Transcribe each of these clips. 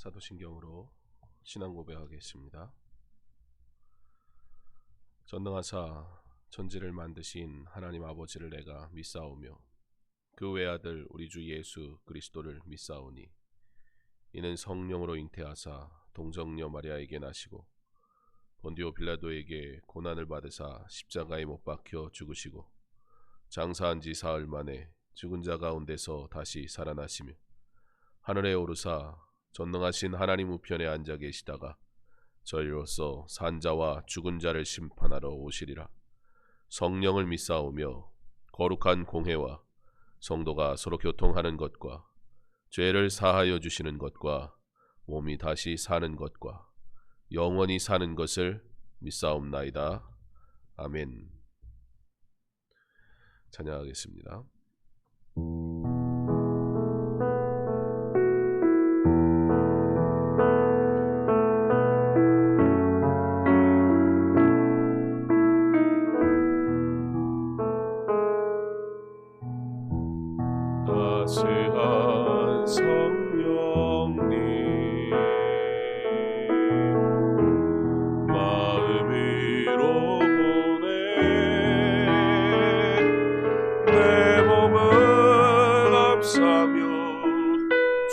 사도신경으로 신앙 고백하겠습니다. 전능하사 천지를 만드신 하나님 아버지를 내가 믿사오며 그 외아들 우리 주 예수 그리스도를 믿사오니 이는 성령으로 잉태하사 동정녀 마리아에게 나시고 본디오 빌라도에게 고난을 받으사 십자가에 못 박혀 죽으시고 장사한 지 사흘 만에 죽은 자 가운데서 다시 살아나시며 하늘에 오르사 전능하신 하나님 우편에 앉아 계시다가 저희로서 산자와 죽은 자를 심판하러 오시리라. 성령을 믿사오며 거룩한 공회와 성도가 서로 교통하는 것과 죄를 사하여 주시는 것과 몸이 다시 사는 것과 영원히 사는 것을 믿사옵나이다. 아멘. 찬양하겠습니다. 따스한 성령님 마음 위로 보내 내 몸은 감사며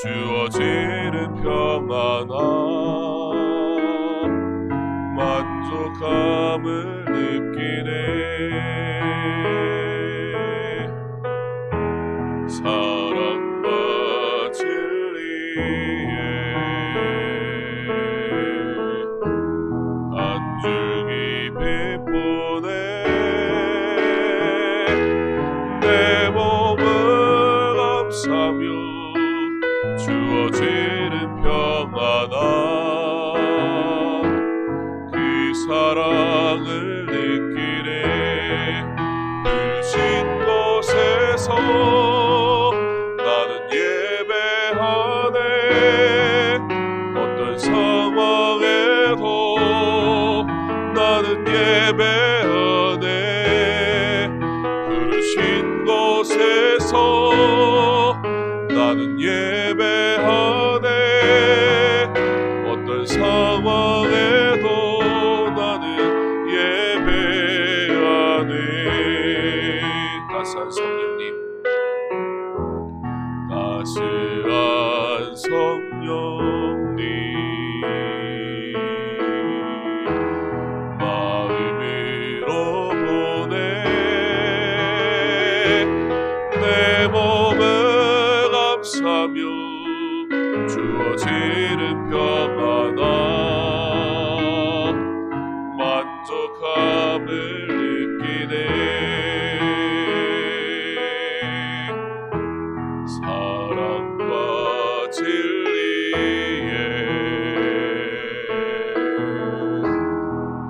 주어지는 평안함 만족함을 느끼네. 사랑과 진리에 한 줄기 빛보내 내 몸을 감사며 주어지는 평안함 그 사랑을 느끼네. 부르신 곳에서 예배하네. 부르신 곳에서 나는 예배하네. 어떤 상황에도 나는 예배하네. 따스한 성령님 따스한 성령님 감사며 주어지는 평안함 만족함을 느끼네. 사랑과 진리에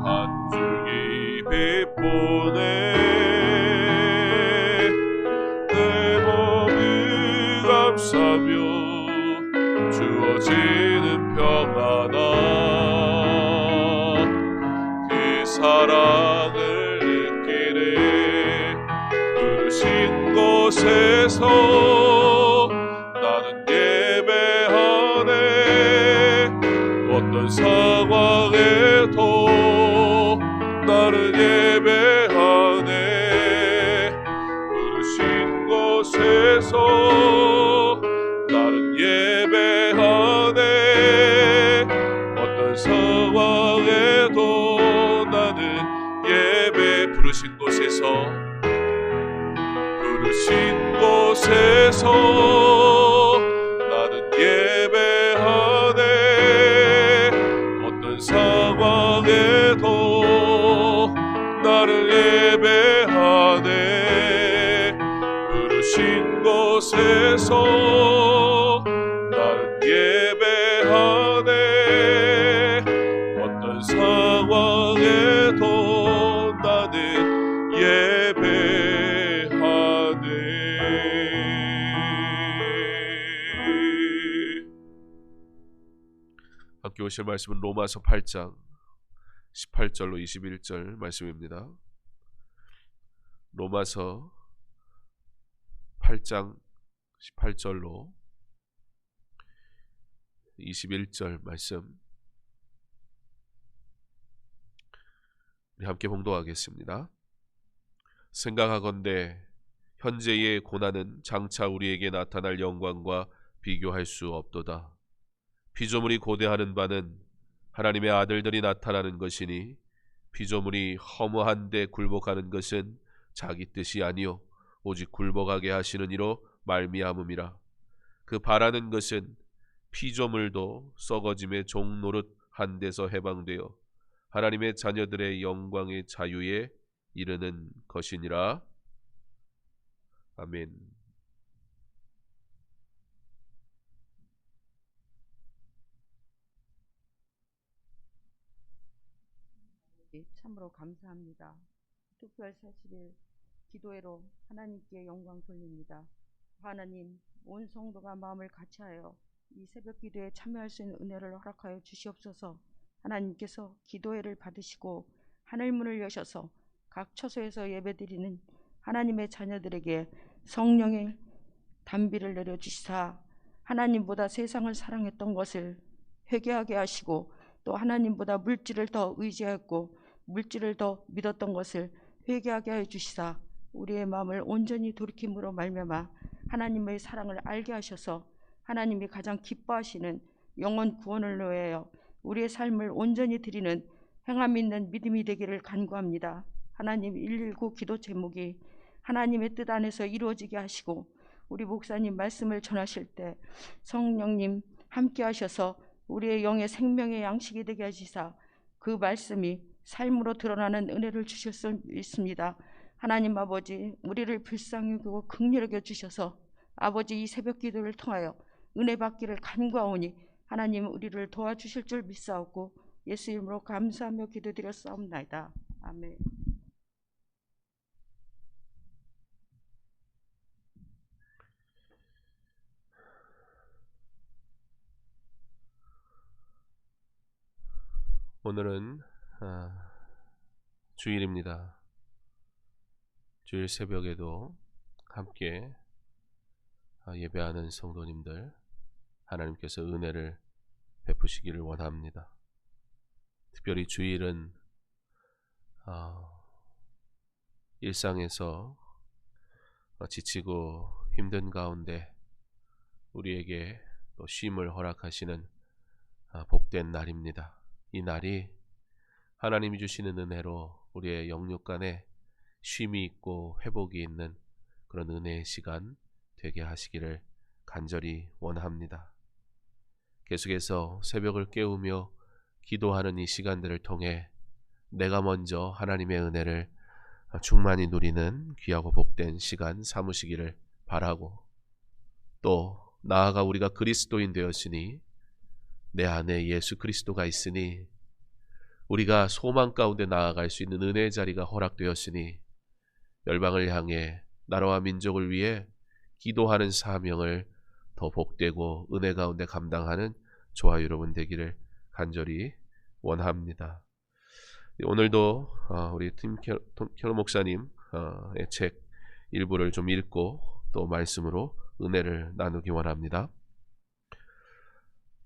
한 줄기 빛보내 감사며 주어지는 평안함 그 사랑을 느끼네. 부르신 곳에서 나는 예배하네. 어떤 상황에도 나는 예배하네. 부르신 곳에서 나는 예배하네. 어떤 상황에도 나는 예배. 부르신 곳에서 나는 예배하네. 어떤 상황에도 나를 예배하네. 부르신 곳에서 나는 예배하네. 어떤 상황에도 나는 예배하네. 함께 오실 말씀은 로마서 8장 18절로 21절 말씀입니다. 로마서 8장 18절로 21절 말씀 우리 함께 봉독하겠습니다. 생각하건대 현재의 고난은 장차 우리에게 나타날 영광과 비교할 수 없도다. 피조물이 고대하는 바는 하나님의 아들들이 나타나는 것이니 피조물이 허무한데 굴복하는 것은 자기 뜻이 아니요 오직 굴복하게 하시는 이로 말미암음이라. 그 바라는 것은 피조물도 썩어짐의 종노릇 한 데서 해방되어 하나님의 자녀들의 영광의 자유에 이르는 것이니라. 아멘. 참으로 감사합니다. 특별 40일 기도회로 하나님께 영광 돌립니다. 하나님, 온 성도가 마음을 같이하여 이 새벽 기도에 참여할 수 있는 은혜를 허락하여 주시옵소서. 하나님께서 기도회를 받으시고 하늘문을 여셔서 각 처소에서 예배드리는 하나님의 자녀들에게 성령의 단비를 내려주시사 하나님보다 세상을 사랑했던 것을 회개하게 하시고 또 하나님보다 물질을 더 의지하였고 물질을 더 믿었던 것을 회개하게 하여 주시사 우리의 마음을 온전히 돌이킴으로 말미암아 하나님의 사랑을 알게 하셔서 하나님이 가장 기뻐하시는 영혼 구원을 위하여 우리의 삶을 온전히 드리는 행함 있는 믿음이 되기를 간구합니다. 하나님, 119 기도 제목이 하나님의 뜻 안에서 이루어지게 하시고 우리 목사님 말씀을 전하실 때 성령님 함께 하셔서 우리의 영의 생명의 양식이 되게 하시사 그 말씀이 삶으로 드러나는 은혜를 주실 수 있습니다. 하나님 아버지, 우리를 불쌍히 여기고 긍휼히 여겨주셔서 아버지 이 새벽 기도를 통하여 은혜 받기를 간구하오니 하나님 우리를 도와주실 줄 믿사옵고 예수 이름으로 감사하며 기도드렸사옵나이다. 아멘. 오늘은 주일입니다. 주일 새벽에도 함께 예배하는 성도님들 하나님께서 은혜를 베푸시기를 원합니다. 특별히 주일은 일상에서 지치고 힘든 가운데 우리에게 또 쉼을 허락하시는 복된 날입니다. 이 날이 하나님이 주시는 은혜로 우리의 영육 간에 쉼이 있고 회복이 있는 그런 은혜의 시간 되게 하시기를 간절히 원합니다. 계속해서 새벽을 깨우며 기도하는 이 시간들을 통해 내가 먼저 하나님의 은혜를 충만히 누리는 귀하고 복된 시간 삼으시기를 바라고, 또 나아가 우리가 그리스도인 되었으니 내 안에 예수 그리스도가 있으니 우리가 소망 가운데 나아갈 수 있는 은혜의 자리가 허락되었으니 열방을 향해 나라와 민족을 위해 기도하는 사명을 더 복되고 은혜 가운데 감당하는 저와 여러분 되기를 간절히 원합니다. 오늘도 우리 팀켈러 목사님의 책 일부를 좀 읽고 또 말씀으로 은혜를 나누기 원합니다.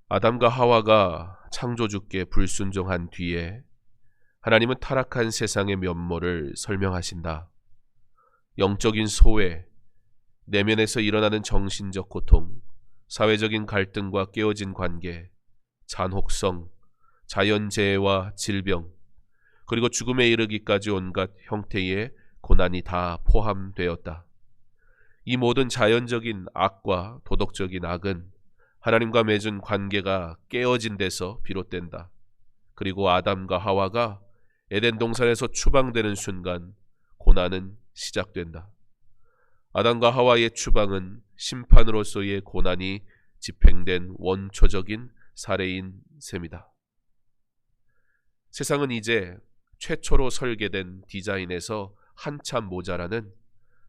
아담과 하와가 창조주께 불순종한 뒤에 하나님은 타락한 세상의 면모를 설명하신다. 영적인 소외, 내면에서 일어나는 정신적 고통, 사회적인 갈등과 깨어진 관계, 잔혹성, 자연재해와 질병, 그리고 죽음에 이르기까지 온갖 형태의 고난이 다 포함되었다. 이 모든 자연적인 악과 도덕적인 악은 하나님과 맺은 관계가 깨어진 데서 비롯된다. 그리고 아담과 하와가 에덴 동산에서 추방되는 순간 고난은 시작된다. 아담과 하와의 추방은 심판으로서의 고난이 집행된 원초적인 사례인 셈이다. 세상은 이제 최초로 설계된 디자인에서 한참 모자라는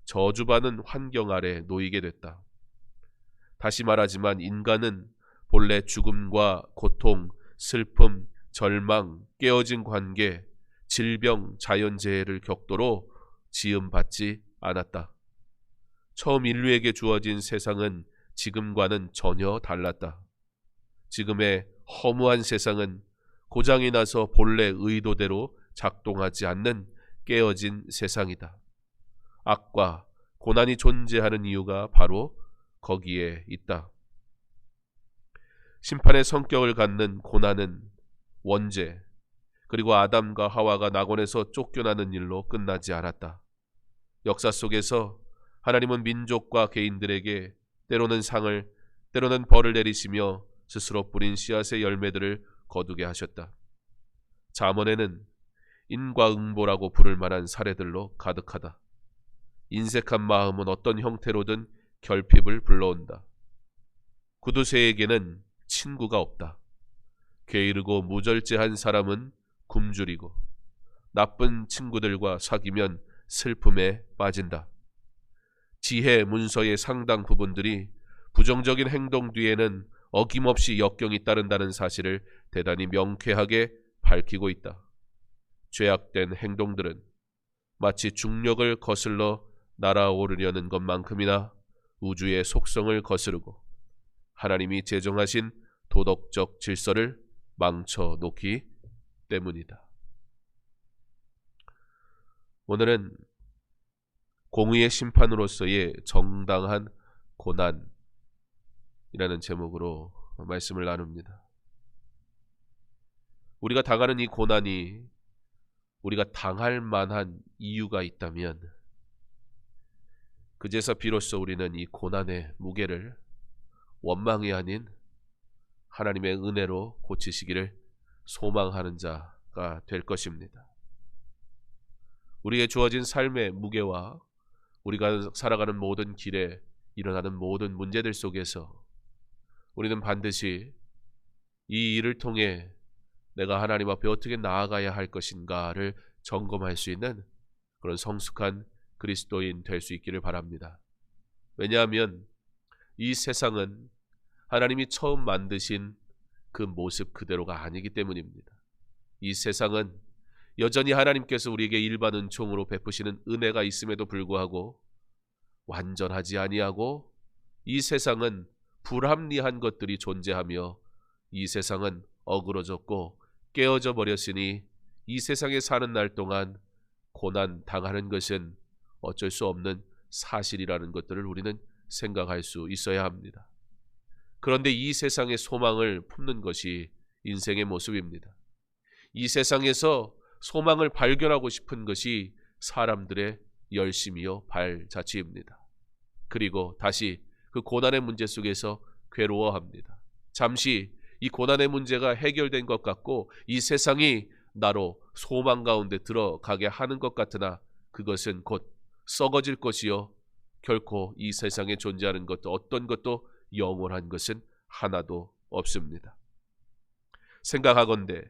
저주받은 환경 아래 놓이게 됐다. 다시 말하지만 인간은 본래 죽음과 고통, 슬픔, 절망, 깨어진 관계, 질병, 자연재해를 격도로 지음받지 않았다. 처음 인류에게 주어진 세상은 지금과는 전혀 달랐다. 지금의 허무한 세상은 고장이 나서 본래 의도대로 작동하지 않는 깨어진 세상이다. 악과 고난이 존재하는 이유가 바로 거기에 있다. 심판의 성격을 갖는 고난은 원죄, 그리고 아담과 하와가 낙원에서 쫓겨나는 일로 끝나지 않았다. 역사 속에서 하나님은 민족과 개인들에게 때로는 상을, 때로는 벌을 내리시며 스스로 뿌린 씨앗의 열매들을 거두게 하셨다. 잠언에는 인과응보라고 부를 만한 사례들로 가득하다. 인색한 마음은 어떤 형태로든 결핍을 불러온다. 구두쇠에게는 친구가 없다. 게으르고 무절제한 사람은 굶주리고, 나쁜 친구들과 사귀면 슬픔에 빠진다. 지혜 문서의 상당 부분들이 부정적인 행동 뒤에는 어김없이 역경이 따른다는 사실을 대단히 명쾌하게 밝히고 있다. 죄악된 행동들은 마치 중력을 거슬러 날아오르려는 것만큼이나 우주의 속성을 거스르고 하나님이 제정하신 도덕적 질서를 망쳐놓기 때문이다. 오늘은 공의의 심판으로서의 정당한 고난이라는 제목으로 말씀을 나눕니다. 우리가 당하는 이 고난이 우리가 당할 만한 이유가 있다면 그제서 비로소 우리는 이 고난의 무게를 원망이 아닌 하나님의 은혜로 고치시기를 소망하는 자가 될 것입니다. 우리의 주어진 삶의 무게와 우리가 살아가는 모든 길에 일어나는 모든 문제들 속에서 우리는 반드시 이 일을 통해 내가 하나님 앞에 어떻게 나아가야 할 것인가를 점검할 수 있는 그런 성숙한 그리스도인 될 수 있기를 바랍니다. 왜냐하면 이 세상은 하나님이 처음 만드신 그 모습 그대로가 아니기 때문입니다. 이 세상은 여전히 하나님께서 우리에게 일반 은총으로 베푸시는 은혜가 있음에도 불구하고 완전하지 아니하고, 이 세상은 불합리한 것들이 존재하며 이 세상은 어그러졌고 깨어져 버렸으니 이 세상에 사는 날 동안 고난 당하는 것은 어쩔 수 없는 사실이라는 것들을 우리는 생각할 수 있어야 합니다. 그런데 이 세상의 소망을 품는 것이 인생의 모습입니다. 이 세상에서 소망을 발견하고 싶은 것이 사람들의 열심이요 발자취입니다. 그리고 다시 그 고난의 문제 속에서 괴로워합니다. 잠시 이 고난의 문제가 해결된 것 같고 이 세상이 나로 소망 가운데 들어가게 하는 것 같으나 그것은 곧 썩어질 것이요 결코 이 세상에 존재하는 것도 어떤 것도 영원한 것은 하나도 없습니다. 생각하건대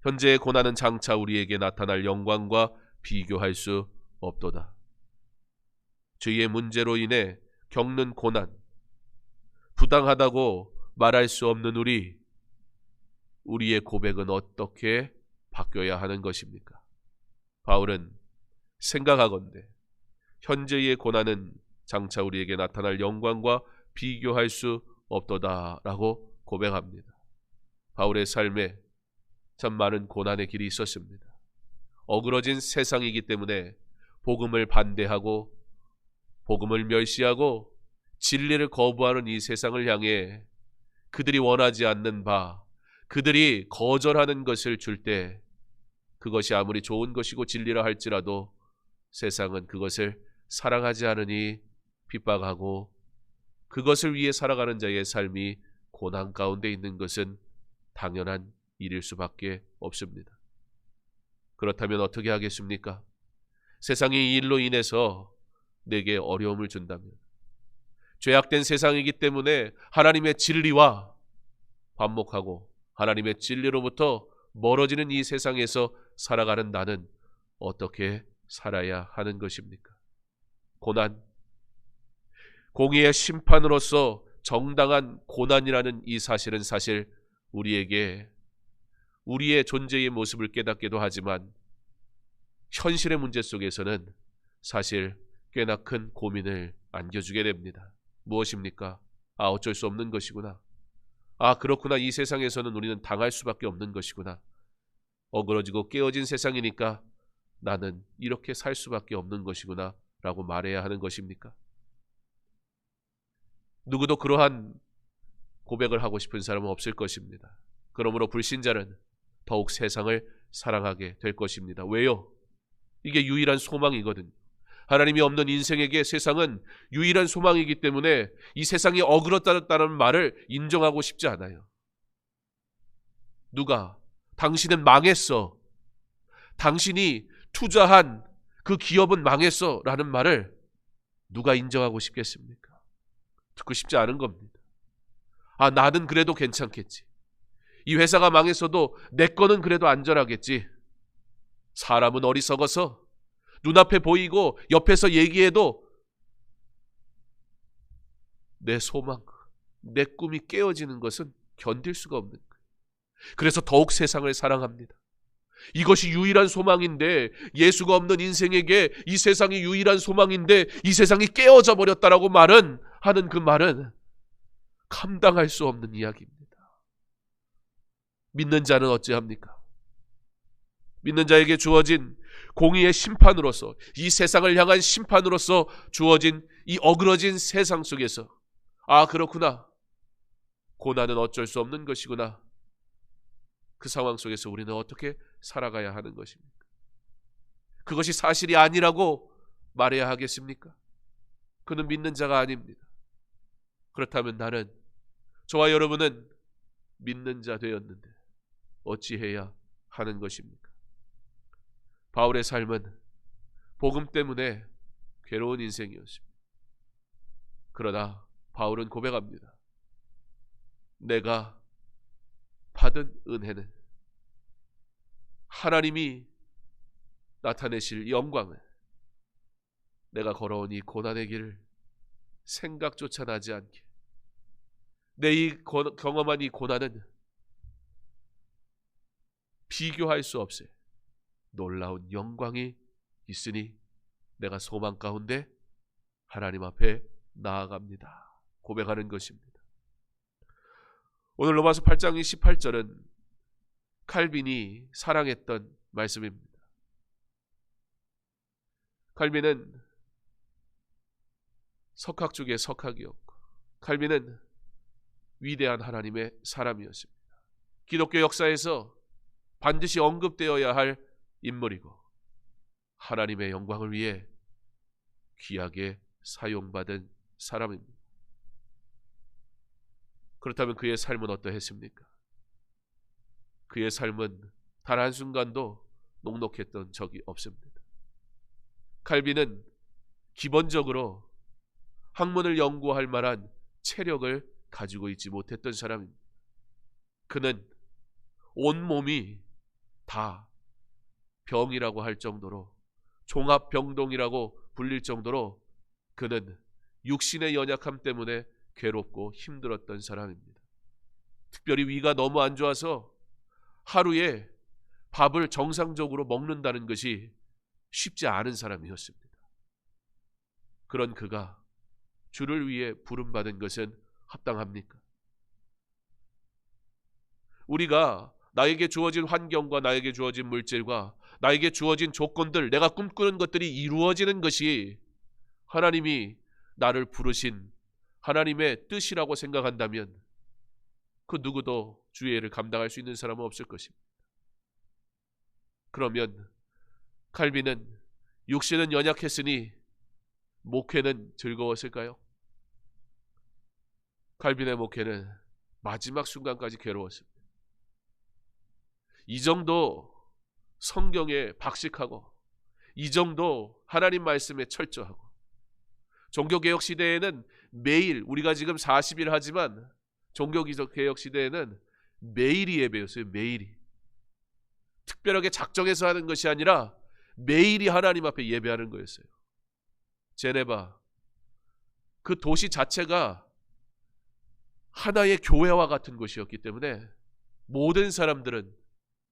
현재의 고난은 장차 우리에게 나타날 영광과 비교할 수 없도다. 죄의 문제로 인해 겪는 고난, 부당하다고 말할 수 없는 우리의 고백은 어떻게 바뀌어야 하는 것입니까? 바울은 생각하건대 현재의 고난은 장차 우리에게 나타날 영광과 비교할 수 없도다라고 고백합니다. 바울의 삶에 참 많은 고난의 길이 있었습니다. 어그러진 세상이기 때문에 복음을 반대하고 복음을 멸시하고 진리를 거부하는 이 세상을 향해 그들이 원하지 않는 바, 그들이 거절하는 것을 줄 때 그것이 아무리 좋은 것이고 진리라 할지라도 세상은 그것을 사랑하지 않으니 핍박하고, 그것을 위해 살아가는 자의 삶이 고난 가운데 있는 것은 당연한 일일 수밖에 없습니다. 그렇다면 어떻게 하겠습니까? 세상이 이 일로 인해서 내게 어려움을 준다면, 죄악된 세상이기 때문에 하나님의 진리와 반목하고 하나님의 진리로부터 멀어지는 이 세상에서 살아가는 나는 어떻게 살아야 하는 것입니까? 고난, 공의의 심판으로서 정당한 고난이라는 이 사실은 사실 우리에게 우리의 존재의 모습을 깨닫기도 하지만 현실의 문제 속에서는 사실 꽤나 큰 고민을 안겨주게 됩니다. 무엇입니까? 어쩔 수 없는 것이구나. 아, 그렇구나. 이 세상에서는 우리는 당할 수밖에 없는 것이구나. 어그러지고 깨어진 세상이니까 나는 이렇게 살 수밖에 없는 것이구나 라고 말해야 하는 것입니까? 누구도 그러한 고백을 하고 싶은 사람은 없을 것입니다. 그러므로 불신자는 더욱 세상을 사랑하게 될 것입니다. 왜요? 이게 유일한 소망이거든요. 하나님이 없는 인생에게 세상은 유일한 소망이기 때문에 이 세상이 어그렇다는 말을 인정하고 싶지 않아요. 누가 당신은 망했어, 당신이 투자한 그 기업은 망했어 라는 말을 누가 인정하고 싶겠습니까? 듣고 싶지 않은 겁니다. 아, 나는 그래도 괜찮겠지. 이 회사가 망했어도 내 거는 그래도 안전하겠지. 사람은 어리석어서 눈앞에 보이고 옆에서 얘기해도 내 소망, 내 꿈이 깨어지는 것은 견딜 수가 없는 거예요. 그래서 더욱 세상을 사랑합니다. 이것이 유일한 소망인데, 예수가 없는 인생에게 이 세상이 유일한 소망인데 이 세상이 깨어져 버렸다라고 하는 그 말은 감당할 수 없는 이야기입니다. 믿는 자는 어찌합니까? 믿는 자에게 주어진 공의의 심판으로서, 이 세상을 향한 심판으로서 주어진 이 어그러진 세상 속에서, 아, 그렇구나, 고난은 어쩔 수 없는 것이구나, 그 상황 속에서 우리는 어떻게 살아가야 하는 것입니까? 그것이 사실이 아니라고 말해야 하겠습니까? 그는 믿는 자가 아닙니다. 그렇다면 나는, 저와 여러분은 믿는 자 되었는데 어찌해야 하는 것입니까? 바울의 삶은 복음 때문에 괴로운 인생이었습니다. 그러나 바울은 고백합니다. 내가 받은 은혜는, 하나님이 나타내실 영광을, 내가 걸어온 이 고난의 길을 생각조차 나지 않게, 내 이 경험한 이 고난은 비교할 수 없어요. 놀라운 영광이 있으니 내가 소망 가운데 하나님 앞에 나아갑니다. 고백하는 것입니다. 오늘 로마서 8장 18절은 칼빈이 사랑했던 말씀입니다. 칼빈은 석학 중에 석학이었고, 칼빈은 위대한 하나님의 사람이었습니다. 기독교 역사에서 반드시 언급되어야 할 인물이고, 하나님의 영광을 위해 귀하게 사용받은 사람입니다. 그렇다면 그의 삶은 어떠했습니까? 그의 삶은 단 한순간도 녹록했던 적이 없습니다. 칼빈은 기본적으로 학문을 연구할 만한 체력을 가지고 있지 못했던 사람입니다. 그는 온몸이 다 병이라고 할 정도로, 종합병동이라고 불릴 정도로 그는 육신의 연약함 때문에 괴롭고 힘들었던 사람입니다. 특별히 위가 너무 안 좋아서 하루에 밥을 정상적으로 먹는다는 것이 쉽지 않은 사람이었습니다. 그런 그가 주를 위해 부름받은 것은 합당합니까? 우리가 나에게 주어진 환경과 나에게 주어진 물질과 나에게 주어진 조건들, 내가 꿈꾸는 것들이 이루어지는 것이 하나님이 나를 부르신 하나님의 뜻이라고 생각한다면 그 누구도 주의 일을 감당할 수 있는 사람은 없을 것입니다. 그러면 칼빈은 육신은 연약했으니 목회는 즐거웠을까요? 칼빈의 목회는 마지막 순간까지 괴로웠습니다. 이 정도 성경에 박식하고, 이 정도 하나님 말씀에 철저하고, 종교개혁 시대에는 매일, 우리가 지금 40일 하지만 종교개혁 시대에는 매일이 예배였어요. 매일이. 특별하게 작정해서 하는 것이 아니라 매일이 하나님 앞에 예배하는 거였어요. 제네바, 그 도시 자체가 하나의 교회와 같은 곳이었기 때문에 모든 사람들은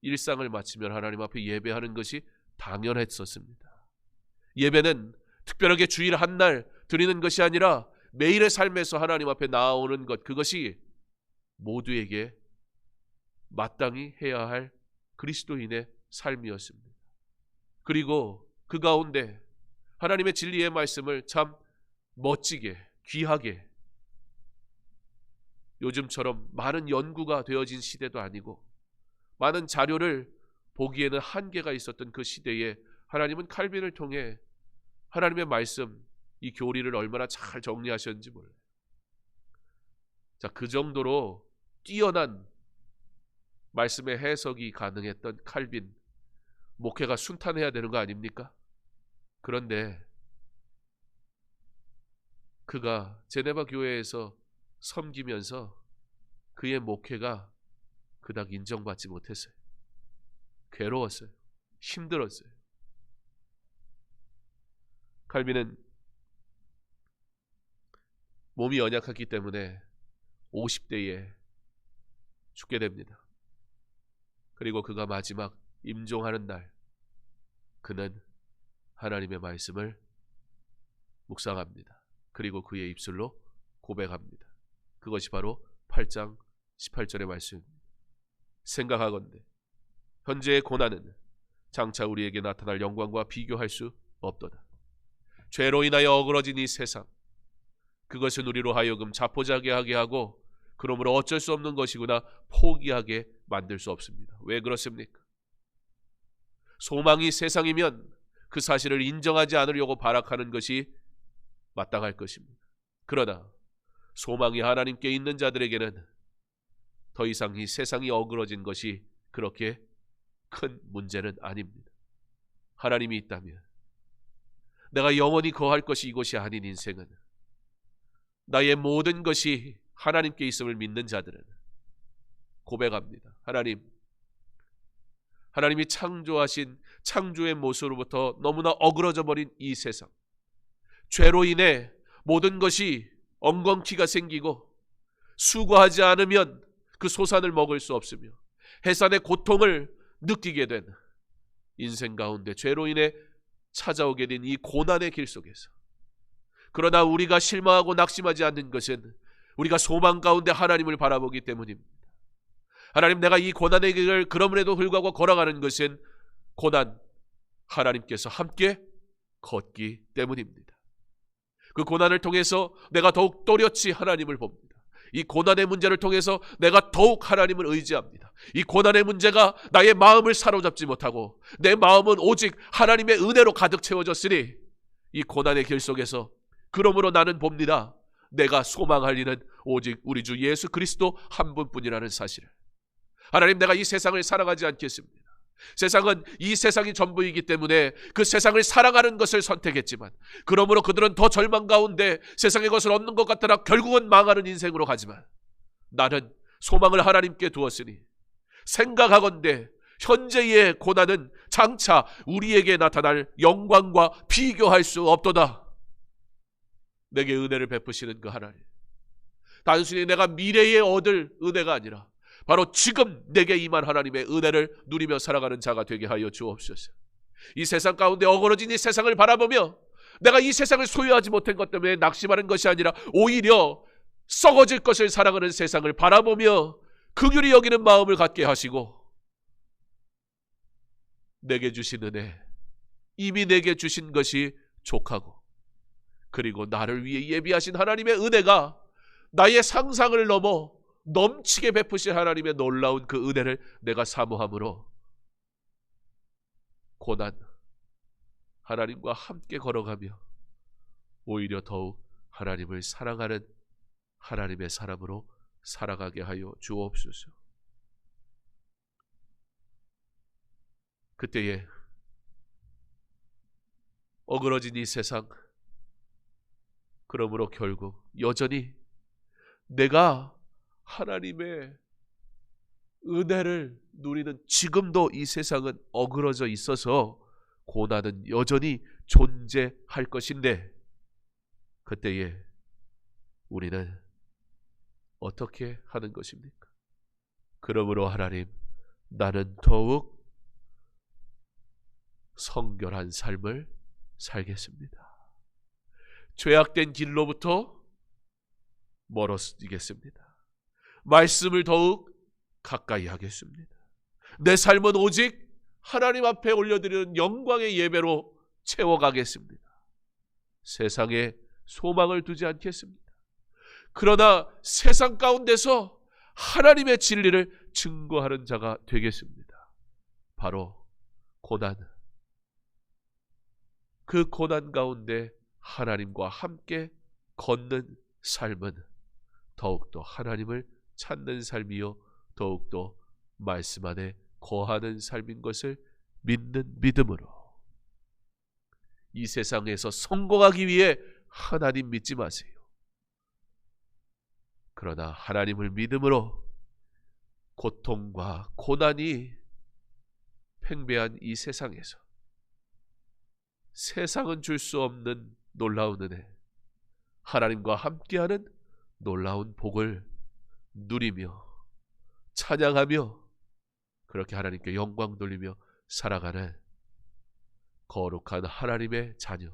일상을 마치면 하나님 앞에 예배하는 것이 당연했었습니다. 예배는 특별하게 주일 한 날 드리는 것이 아니라 매일의 삶에서 하나님 앞에 나아오는 것, 그것이 모두에게 마땅히 해야 할 그리스도인의 삶이었습니다. 그리고 그 가운데 하나님의 진리의 말씀을 참 멋지게, 귀하게, 요즘처럼 많은 연구가 되어진 시대도 아니고 많은 자료를 보기에는 한계가 있었던 그 시대에 하나님은 칼빈을 통해 하나님의 말씀, 이 교리를 얼마나 잘 정리하셨는지 몰라요. 자, 그 정도로 뛰어난 말씀의 해석이 가능했던 칼빈, 목회가 순탄해야 되는 거 아닙니까? 그런데 그가 제네바 교회에서 섬기면서 그의 목회가 그닥 인정받지 못했어요. 괴로웠어요. 힘들었어요. 칼빈은 몸이 연약하기 때문에 50대에 죽게 됩니다. 그리고 그가 마지막 임종하는 날, 그는 하나님의 말씀을 묵상합니다. 그리고 그의 입술로 고백합니다. 그것이 바로 8장 18절의 말씀입니다. 생각하건대 현재의 고난은 장차 우리에게 나타날 영광과 비교할 수 없도다. 죄로 인하여 어그러진 이 세상, 그것은 우리로 하여금 자포자기하게 하고 그러므로 어쩔 수 없는 것이구나 포기하게 만들 수 없습니다. 왜 그렇습니까? 소망이 세상이면 그 사실을 인정하지 않으려고 발악하는 것이 마땅할 것입니다. 그러나 소망이 하나님께 있는 자들에게는 더 이상 이 세상이 어그러진 것이 그렇게 큰 문제는 아닙니다. 하나님이 있다면 내가 영원히 거할 것이 이곳이 아닌 인생은, 나의 모든 것이 하나님께 있음을 믿는 자들은 고백합니다. 하나님이 창조하신 창조의 모습으로부터 너무나 어그러져 버린 이 세상, 죄로 인해 모든 것이 엉겅퀴가 생기고 수고하지 않으면 그 소산을 먹을 수 없으며 해산의 고통을 느끼게 된 인생 가운데 죄로 인해 찾아오게 된 이 고난의 길 속에서, 그러나 우리가 실망하고 낙심하지 않는 것은 우리가 소망 가운데 하나님을 바라보기 때문입니다. 하나님, 내가 이 고난의 길을 그럼에도 불구하고 걸어가는 것은 고난 하나님께서 함께 걷기 때문입니다. 그 고난을 통해서 내가 더욱 또렷이 하나님을 봅니다. 이 고난의 문제를 통해서 내가 더욱 하나님을 의지합니다. 이 고난의 문제가 나의 마음을 사로잡지 못하고 내 마음은 오직 하나님의 은혜로 가득 채워졌으니 이 고난의 길 속에서 그러므로 나는 봅니다. 내가 소망할 이는 오직 우리 주 예수 그리스도 한 분뿐이라는 사실을. 하나님, 내가 이 세상을 사랑하지 않겠습니다. 세상은 이 세상이 전부이기 때문에 그 세상을 사랑하는 것을 선택했지만, 그러므로 그들은 더 절망 가운데 세상의 것을 얻는 것 같더라 결국은 망하는 인생으로 가지만, 나는 소망을 하나님께 두었으니 생각하건대 현재의 고난은 장차 우리에게 나타날 영광과 비교할 수 없도다. 내게 은혜를 베푸시는 그 하나님, 단순히 내가 미래에 얻을 은혜가 아니라 바로 지금 내게 임한 하나님의 은혜를 누리며 살아가는 자가 되게 하여 주옵소서. 이 세상 가운데 어그러진 이 세상을 바라보며 내가 이 세상을 소유하지 못한 것 때문에 낙심하는 것이 아니라 오히려 썩어질 것을 사랑하는 세상을 바라보며 긍휼히 여기는 마음을 갖게 하시고, 내게 주신 은혜, 이미 내게 주신 것이 족하고, 그리고 나를 위해 예비하신 하나님의 은혜가 나의 상상을 넘어 넘치게 베푸신 하나님의 놀라운 그 은혜를 내가 사모함으로 고난 하나님과 함께 걸어가며 오히려 더욱 하나님을 사랑하는 하나님의 사람으로 살아가게 하여 주옵소서. 그때에 어그러진 이 세상, 그러므로 결국 여전히 내가 하나님의 은혜를 누리는 지금도 이 세상은 어그러져 있어서 고난은 여전히 존재할 것인데, 그때에 우리는 어떻게 하는 것입니까? 그러므로 하나님, 나는 더욱 성결한 삶을 살겠습니다. 죄악된 길로부터 멀어지겠습니다. 말씀을 더욱 가까이 하겠습니다. 내 삶은 오직 하나님 앞에 올려드리는 영광의 예배로 채워가겠습니다. 세상에 소망을 두지 않겠습니다. 그러나 세상 가운데서 하나님의 진리를 증거하는 자가 되겠습니다. 바로 고난, 그 고난 가운데 하나님과 함께 걷는 삶은 더욱더 하나님을 찾는 삶이요 더욱더 말씀 안에 거하는 삶인 것을 믿는 믿음으로, 이 세상에서 성공하기 위해 하나님 믿지 마세요. 그러나 하나님을 믿음으로 고통과 고난이 팽배한 이 세상에서 세상은 줄 수 없는 놀라운 은혜, 하나님과 함께하는 놀라운 복을 누리며 찬양하며 그렇게 하나님께 영광 돌리며 살아가는 거룩한 하나님의 자녀,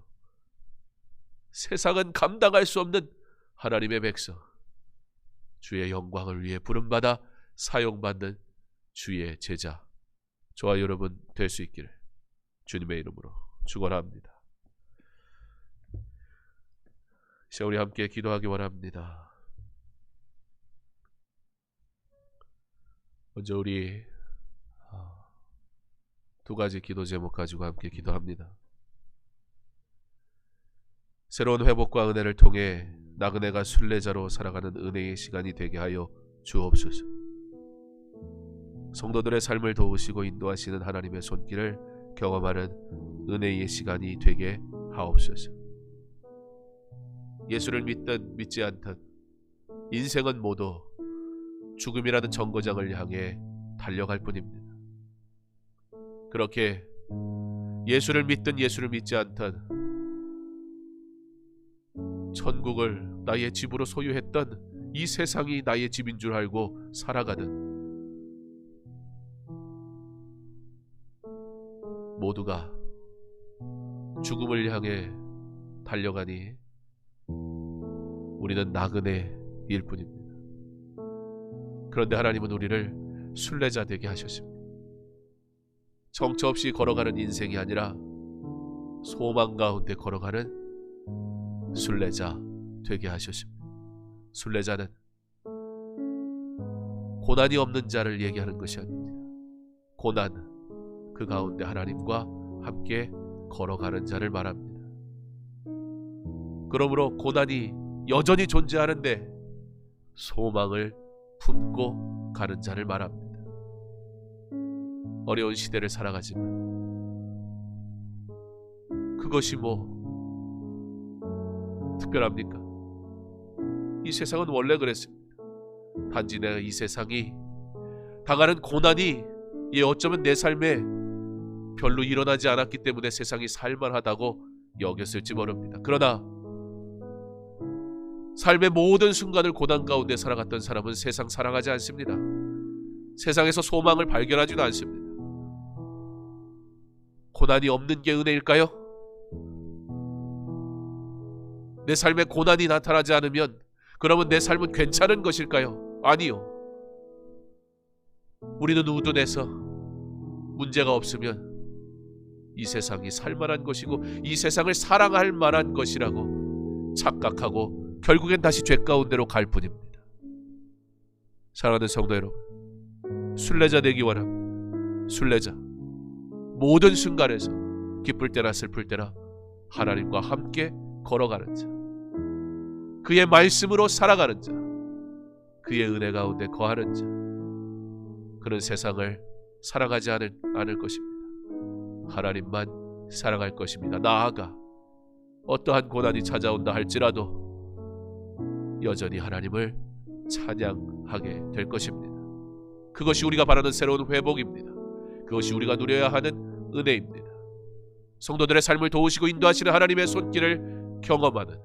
세상은 감당할 수 없는 하나님의 백성, 주의 영광을 위해 부름받아 사용받는 주의 제자, 저와 여러분 될 수 있기를 주님의 이름으로 축원합니다. 이제 우리 함께 기도하기 원합니다. 먼저 우리 두 가지 기도 제목 가지고 함께 기도합니다. 새로운 회복과 은혜를 통해 나그네가 순례자로 살아가는 은혜의 시간이 되게 하여 주옵소서. 성도들의 삶을 도우시고 인도하시는 하나님의 손길을 경험하는 은혜의 시간이 되게 하옵소서. 예수를 믿든 믿지 않든 인생은 모두 죽음이라는 정거장을 향해 달려갈 뿐입니다. 그렇게 예수를 믿든 예수를 믿지 않든 천국을 나의 집으로 소유했던 이 세상이 나의 집인 줄 알고 살아가는 모두가 죽음을 향해 달려가니 우리는 나그네일 뿐입니다. 그런데 하나님은 우리를 순례자 되게 하셨습니다. 정처 없이 걸어가는 인생이 아니라 소망 가운데 걸어가는 순례자 되게 하셨습니다. 순례자는 고난이 없는 자를 얘기하는 것이 아닙니다. 고난, 그 가운데 하나님과 함께 걸어가는 자를 말합니다. 그러므로 고난이 여전히 존재하는데 소망을 품고 가는 자를 말합니다. 어려운 시대를 살아가지만 그것이 뭐 특별합니까? 이 세상은 원래 그랬습니다. 단지 내가 이 세상이 당하는 고난이 어쩌면 내 삶에 별로 일어나지 않았기 때문에 세상이 살만하다고 여겼을지 모릅니다. 그러나 삶의 모든 순간을 고난 가운데 살아갔던 사람은 세상 사랑하지 않습니다. 세상에서 소망을 발견하지도 않습니다. 고난이 없는 게 은혜일까요? 내 삶에 고난이 나타나지 않으면 그러면 내 삶은 괜찮은 것일까요? 아니요. 우리는 우둔해서 문제가 없으면 이 세상이 살만한 것이고 이 세상을 사랑할 만한 것이라고 착각하고 결국엔 다시 죄 가운데로 갈 뿐입니다. 사랑하는 성도 여러분, 순례자 되기 원합니다. 순례자, 모든 순간에서 기쁠 때나 슬플 때나 하나님과 함께 걸어가는 자, 그의 말씀으로 살아가는 자, 그의 은혜 가운데 거하는 자, 그는 세상을 사랑하지 않을 것입니다. 하나님만 사랑할 것입니다. 나아가 어떠한 고난이 찾아온다 할지라도 여전히 하나님을 찬양하게 될 것입니다. 그것이 우리가 바라는 새로운 회복입니다. 그것이 우리가 누려야 하는 은혜입니다. 성도들의 삶을 도우시고 인도하시는 하나님의 손길을 경험하는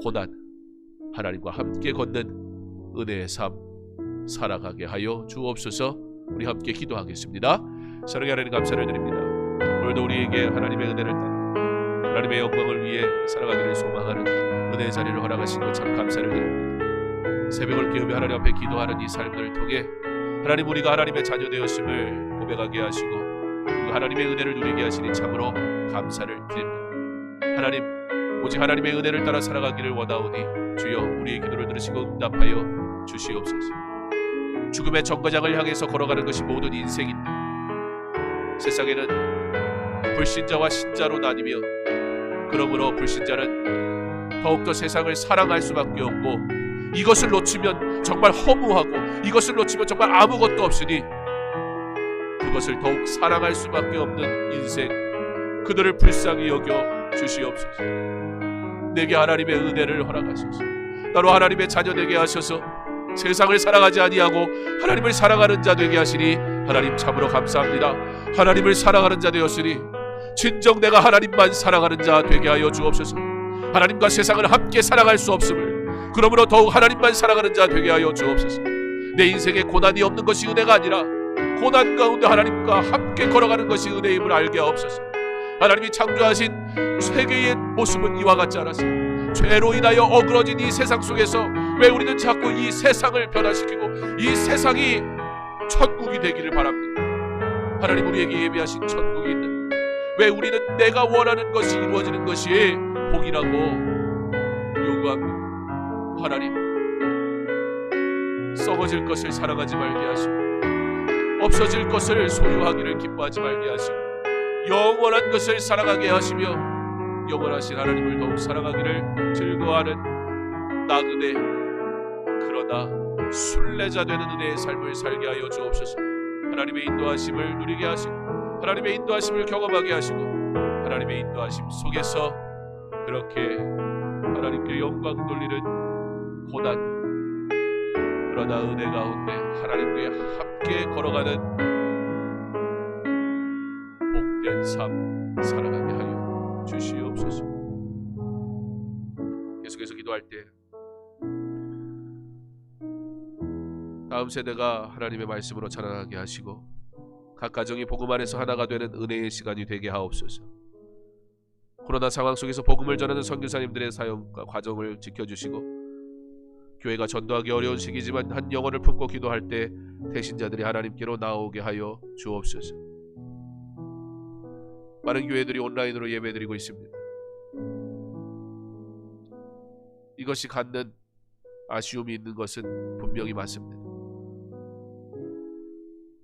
고난, 하나님과 함께 걷는 은혜의 삶 살아가게 하여 주옵소서. 우리 함께 기도하겠습니다. 사랑의 하나님, 감사를 드립니다. 오늘도 우리에게 하나님의 은혜를 따라 하나님의 영광을 위해 살아가기를 소망하는 은혜의 자리를 허락하신 것 참 감사를 드립니다. 새벽을 깨우며 하나님 앞에 기도하는 이 삶들을 통해 하나님, 우리가 하나님의 자녀 되었음을 고백하게 하시고 그리고 하나님의 은혜를 누리게 하시니 참으로 감사를 드립니다. 하나님, 오직 하나님의 은혜를 따라 살아가기를 원하오니 주여 우리의 기도를 들으시고 응답하여 주시옵소서. 죽음의 정거장을 향해서 걸어가는 것이 모든 인생인데 세상에는 불신자와 신자로 나뉘며, 그러므로 불신자는 더욱더 세상을 사랑할 수밖에 없고, 이것을 놓치면 정말 허무하고 이것을 놓치면 정말 아무것도 없으니 그것을 더욱 사랑할 수밖에 없는 인생, 그들을 불쌍히 여겨 주시옵소서. 내게 하나님의 은혜를 허락하소서. 나로 하나님의 자녀 되게 하셔서 세상을 사랑하지 아니하고 하나님을 사랑하는 자 되게 하시니 하나님 참으로 감사합니다. 하나님을 사랑하는 자 되었으니 진정 내가 하나님만 사랑하는 자 되게 하여 주옵소서. 하나님과 세상을 함께 사랑할 수 없음을, 그러므로 더욱 하나님만 사랑하는 자 되게 하여 주옵소서. 내 인생에 고난이 없는 것이 은혜가 아니라 고난 가운데 하나님과 함께 걸어가는 것이 은혜임을 알게 하옵소서. 하나님이 창조하신 세계의 모습은 이와 같지 않았습니다. 죄로 인하여 어그러진 이 세상 속에서 왜 우리는 자꾸 이 세상을 변화시키고 이 세상이 천국이 되기를 바랍니다. 하나님, 우리에게 예비하신 천국이 있는데 왜 우리는 내가 원하는 것이 이루어지는 것이 복이라고 요구합니다. 하나님, 썩어질 것을 사랑하지 말게 하시고 없어질 것을 소유하기를 기뻐하지 말게 하시고 영원한 것을 사랑하게 하시며 영원하신 하나님을 더욱 사랑하기를 즐거워하는 나그네, 그러나 순례자 되는 은혜의 삶을 살게 하여 주옵소서. 하나님의 인도하심을 누리게 하시고 하나님의 인도하심을 경험하게 하시고 하나님의 인도하심 속에서 그렇게 하나님께 영광 돌리는 고난, 그러나 은혜 가운데 하나님과 함께 걸어가는 복된 삶 살아가게 하여 주시옵소서. 계속해서 기도할 때 다음 세대가 하나님의 말씀으로 자라나게 하시고 각 가정이 복음 안에서 하나가 되는 은혜의 시간이 되게 하옵소서. 코로나 상황 속에서 복음을 전하는 선교사님들의 사역과 과정을 지켜주시고 교회가 전도하기 어려운 시기지만 한 영혼을 품고 기도할 때 대신자들이 하나님께로 나오게 하여 주옵소서. 많은 교회들이 온라인으로 예배드리고 있습니다. 이것이 갖는 아쉬움이 있는 것은 분명히 맞습니다.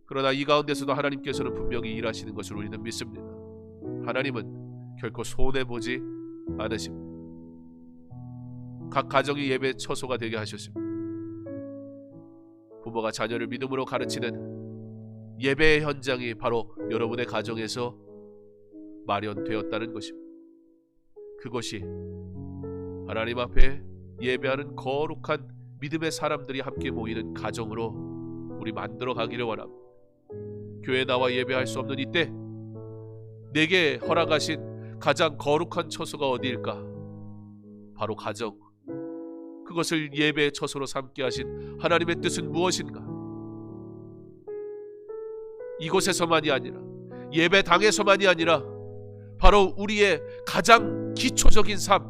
그러나 이 가운데서도 하나님께서는 분명히 일하시는 것을 우리는 믿습니다. 하나님은 결코 손해보지 않으십니다. 각 가정이 예배 처소가 되게 하셨습니다. 부모가 자녀를 믿음으로 가르치는 예배의 현장이 바로 여러분의 가정에서 마련되었다는 것입니다. 그것이 하나님 앞에 예배하는 거룩한 믿음의 사람들이 함께 모이는 가정으로 우리 만들어 가기를 원합니다. 교회에 나와 예배할 수 없는 이때 내게 허락하신 가장 거룩한 처소가 어디일까? 바로 가정. 그것을 예배의 처소로 삼게 하신 하나님의 뜻은 무엇인가? 이곳에서만이 아니라 예배당에서만이 아니라 바로 우리의 가장 기초적인 삶,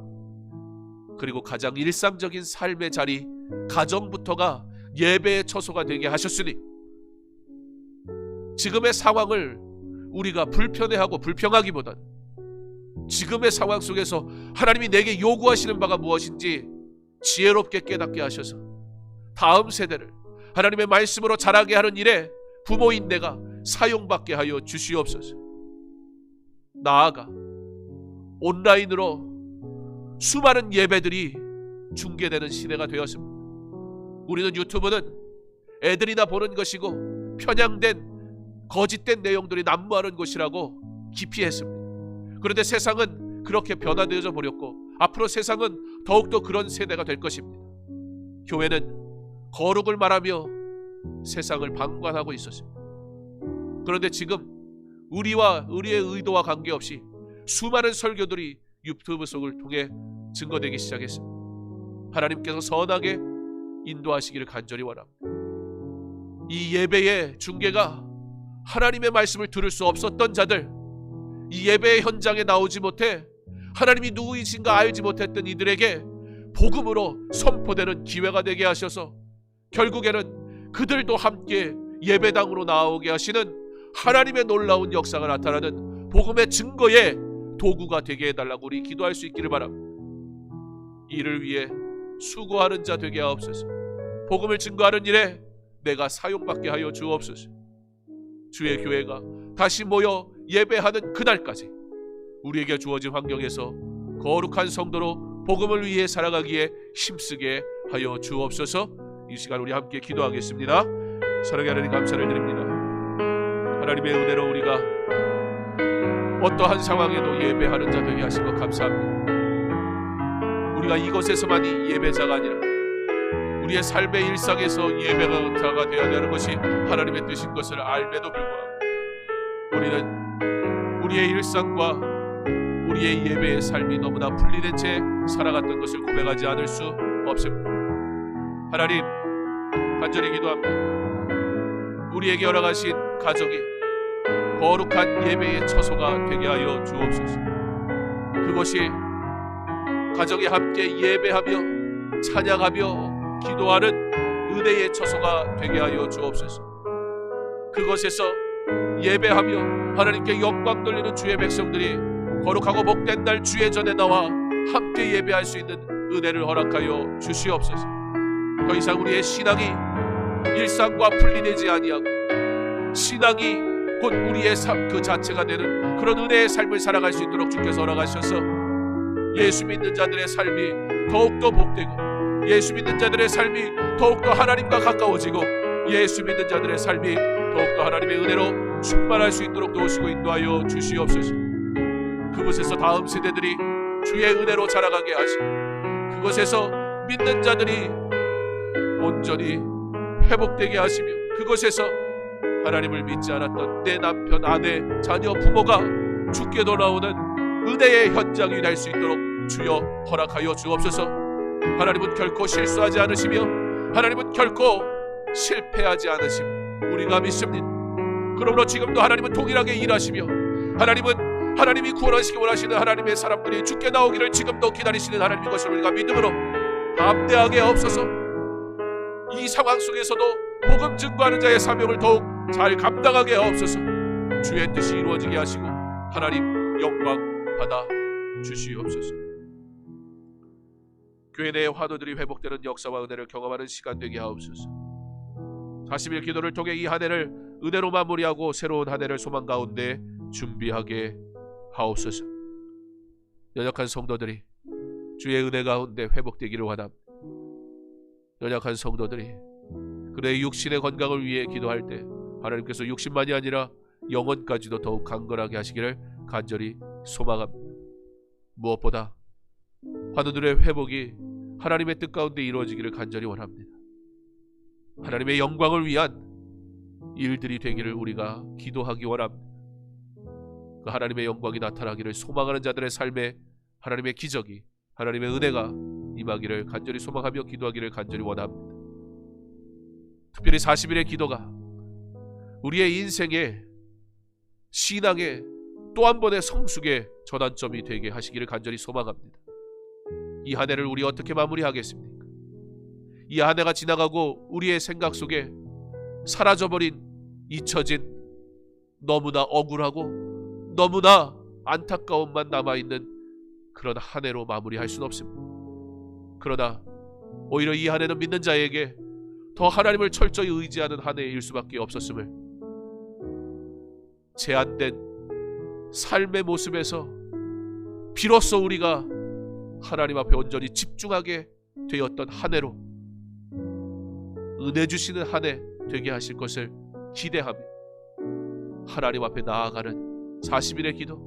그리고 가장 일상적인 삶의 자리, 가정부터가 예배의 처소가 되게 하셨으니 지금의 상황을 우리가 불편해하고 불평하기보다는 지금의 상황 속에서 하나님이 내게 요구하시는 바가 무엇인지 지혜롭게 깨닫게 하셔서 다음 세대를 하나님의 말씀으로 자라게 하는 일에 부모인 내가 사용받게 하여 주시옵소서. 나아가 온라인으로 수많은 예배들이 중계되는 시대가 되었습니다. 우리는 유튜브는 애들이나 보는 것이고 편향된 거짓된 내용들이 난무하는 곳이라고 기피했습니다. 그런데 세상은 그렇게 변화되어져 버렸고 앞으로 세상은 더욱더 그런 세대가 될 것입니다. 교회는 거룩을 말하며 세상을 방관하고 있었습니다. 그런데 지금 우리의 의도와 관계없이 수많은 설교들이 유튜브 속을 통해 증거되기 시작했습니다. 하나님께서 선하게 인도하시기를 간절히 원합니다. 이 예배의 중계가 하나님의 말씀을 들을 수 없었던 자들, 이 예배의 현장에 나오지 못해 하나님이 누구이신가 알지 못했던 이들에게 복음으로 선포되는 기회가 되게 하셔서 결국에는 그들도 함께 예배당으로 나오게 하시는 하나님의 놀라운 역사가 나타나는 복음의 증거의 도구가 되게 해달라고 우리 기도할 수 있기를 바랍니다. 이를 위해 수고하는 자 되게 하옵소서. 복음을 증거하는 일에 내가 사용받게 하여 주옵소서. 주의 교회가 다시 모여 예배하는 그날까지 우리에게 주어진 환경에서 거룩한 성도로 복음을 위해 살아가기에 힘쓰게 하여 주옵소서. 이 시간 우리 함께 기도하겠습니다. 사랑의 하나님, 감사를 드립니다. 하나님의 은혜로 우리가 어떠한 상황에도 예배하는 자 되게 하신 것 감사합니다. 우리가 이곳에서만이 예배자가 아니라 우리의 삶의 일상에서 예배자가 되어야 하는 것이 하나님의 뜻인 것을 알매도 불구하고 우리는 우리의 일상과 우리의 예배의 삶이 너무나 분리된 채 살아갔던 것을 고백하지 않을 수 없습니다. 하나님, 간절히 기도합니다. 우리에게 허락하신 가정이 거룩한 예배의 처소가 되게 하여 주옵소서. 그것이 가정이 함께 예배하며 찬양하며 기도하는 은혜의 처소가 되게 하여 주옵소서. 그것에서 예배하며 하나님께 영광 돌리는 주의 백성들이 거룩하고 복된 날 주의 전에 나와 함께 예배할 수 있는 은혜를 허락하여 주시옵소서. 더 이상 우리의 신앙이 일상과 분리되지 아니하고 신앙이 곧 우리의 삶 그 자체가 되는 그런 은혜의 삶을 살아갈 수 있도록 주께서 허락하셔서 예수 믿는 자들의 삶이 더욱더 복되고 예수 믿는 자들의 삶이 더욱더 하나님과 가까워지고 예수 믿는 자들의 삶이 더욱더 하나님의 은혜로 충만할 수 있도록 도우시고 인도하여 주시옵소서. 그곳에서 다음 세대들이 주의 은혜로 자라가게 하시고 그곳에서 믿는 자들이 온전히 회복되게 하시며 그곳에서 하나님을 믿지 않았던 내 남편, 아내, 자녀, 부모가 주께 돌아오는 은혜의 현장이 될 수 있도록 주여 허락하여 주옵소서. 하나님은 결코 실수하지 않으시며 하나님은 결코 실패하지 않으시며 우리가 믿습니다. 그러므로 지금도 하나님은 동일하게 일하시며 하나님은 하나님이 구원하시기 원하시는 하나님의 사람들이 주께 나오기를 지금도 기다리시는 하나님인 것을 우리가 믿음으로 담대하게 없어서 이 상황 속에서도 복음 증거하는 자의 사명을 더욱 잘 감당하게 하옵소서. 주의 뜻이 이루어지게 하시고 하나님 영광 받아 주시옵소서. 교회 내의 화도들이 회복되는 역사와 은혜를 경험하는 시간 되게 하옵소서. 40일 기도를 통해 이 한 해를 은혜로 마무리하고 새로운 한 해를 소망 가운데 준비하게 하옵소서. 연약한 성도들이 주의 은혜 가운데 회복되기를 원합니다. 연약한 성도들이 그의 육신의 건강을 위해 기도할 때 하나님께서 육신만이 아니라 영혼까지도 더욱 강건하게 하시기를 간절히 소망합니다. 무엇보다 환우들의 회복이 하나님의 뜻 가운데 이루어지기를 간절히 원합니다. 하나님의 영광을 위한 일들이 되기를 우리가 기도하기 원합니다. 그 하나님의 영광이 나타나기를 소망하는 자들의 삶에 하나님의 기적이 하나님의 은혜가 임하기를 간절히 소망하며 기도하기를 간절히 원합니다. 특별히 40일의 기도가 우리의 인생의 신앙의 또 한 번의 성숙의 전환점이 되게 하시기를 간절히 소망합니다. 이 한 해를 우리 어떻게 마무리하겠습니까? 이 한 해가 지나가고 우리의 생각 속에 사라져버린, 잊혀진, 너무나 억울하고 너무나 안타까움만 남아있는 그런 한 해로 마무리할 수는 없습니다. 그러나 오히려 이 한 해는 믿는 자에게 더 하나님을 철저히 의지하는 한 해일 수밖에 없었음을, 제한된 삶의 모습에서 비로소 우리가 하나님 앞에 온전히 집중하게 되었던 한 해로 은혜 주시는 한 해 되게 하실 것을 기대하며 하나님 앞에 나아가는 40일의 기도,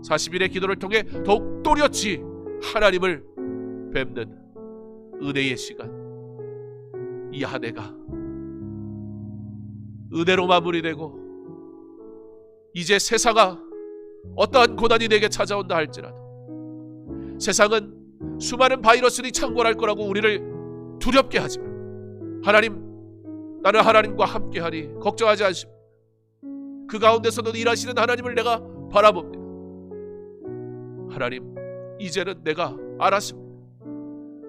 40일의 기도를 통해 더욱 또렷이 하나님을 뵙는 은혜의 시간, 이 한 해가 은혜로 마무리되고 이제 세상아 어떠한 고난이 내게 찾아온다 할지라도 세상은 수많은 바이러스니 창궐할 거라고 우리를 두렵게 하지만 하나님, 나는 하나님과 함께하니 걱정하지 않습니다. 그 가운데서도 일하시는 하나님을 내가 바라봅니다. 하나님, 이제는 내가 알았습니다.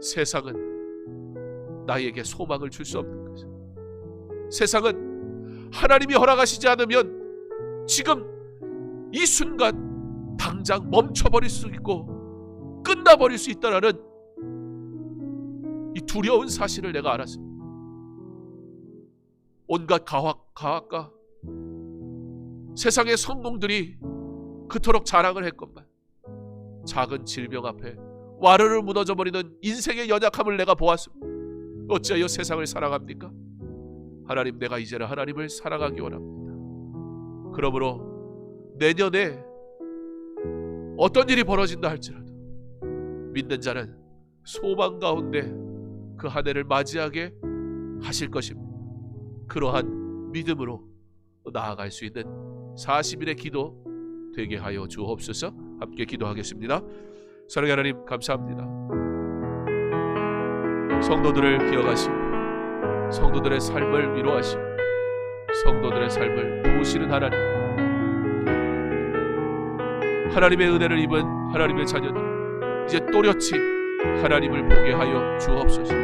세상은 나에게 소망을 줄 수 없는 것이다. 세상은 하나님이 허락하시지 않으면 지금 이 순간 당장 멈춰버릴 수 있고 끝나버릴 수 있다는 이 두려운 사실을 내가 알았습니다. 온갖 과학과 세상의 성공들이 그토록 자랑을 했건만 작은 질병 앞에 와르르 무너져버리는 인생의 연약함을 내가 보았습니다. 어찌하여 세상을 사랑합니까? 하나님, 내가 이제는 하나님을 사랑하기 원합니다. 그러므로 내년에 어떤 일이 벌어진다 할지라도 믿는 자는 소망 가운데 그 한 해를 맞이하게 하실 것입니다. 그러한 믿음으로 나아갈 수 있는 40일의 기도 되게 하여 주옵소서. 함께 기도하겠습니다. 사랑의 하나님, 감사합니다. 성도들을 기억하시고 성도들의 삶을 위로하시고 성도들의 삶을 도우시는 하나님, 하나님의 은혜를 입은 하나님의 자녀들, 이제 또렷이 하나님을 보게 하여 주옵소서.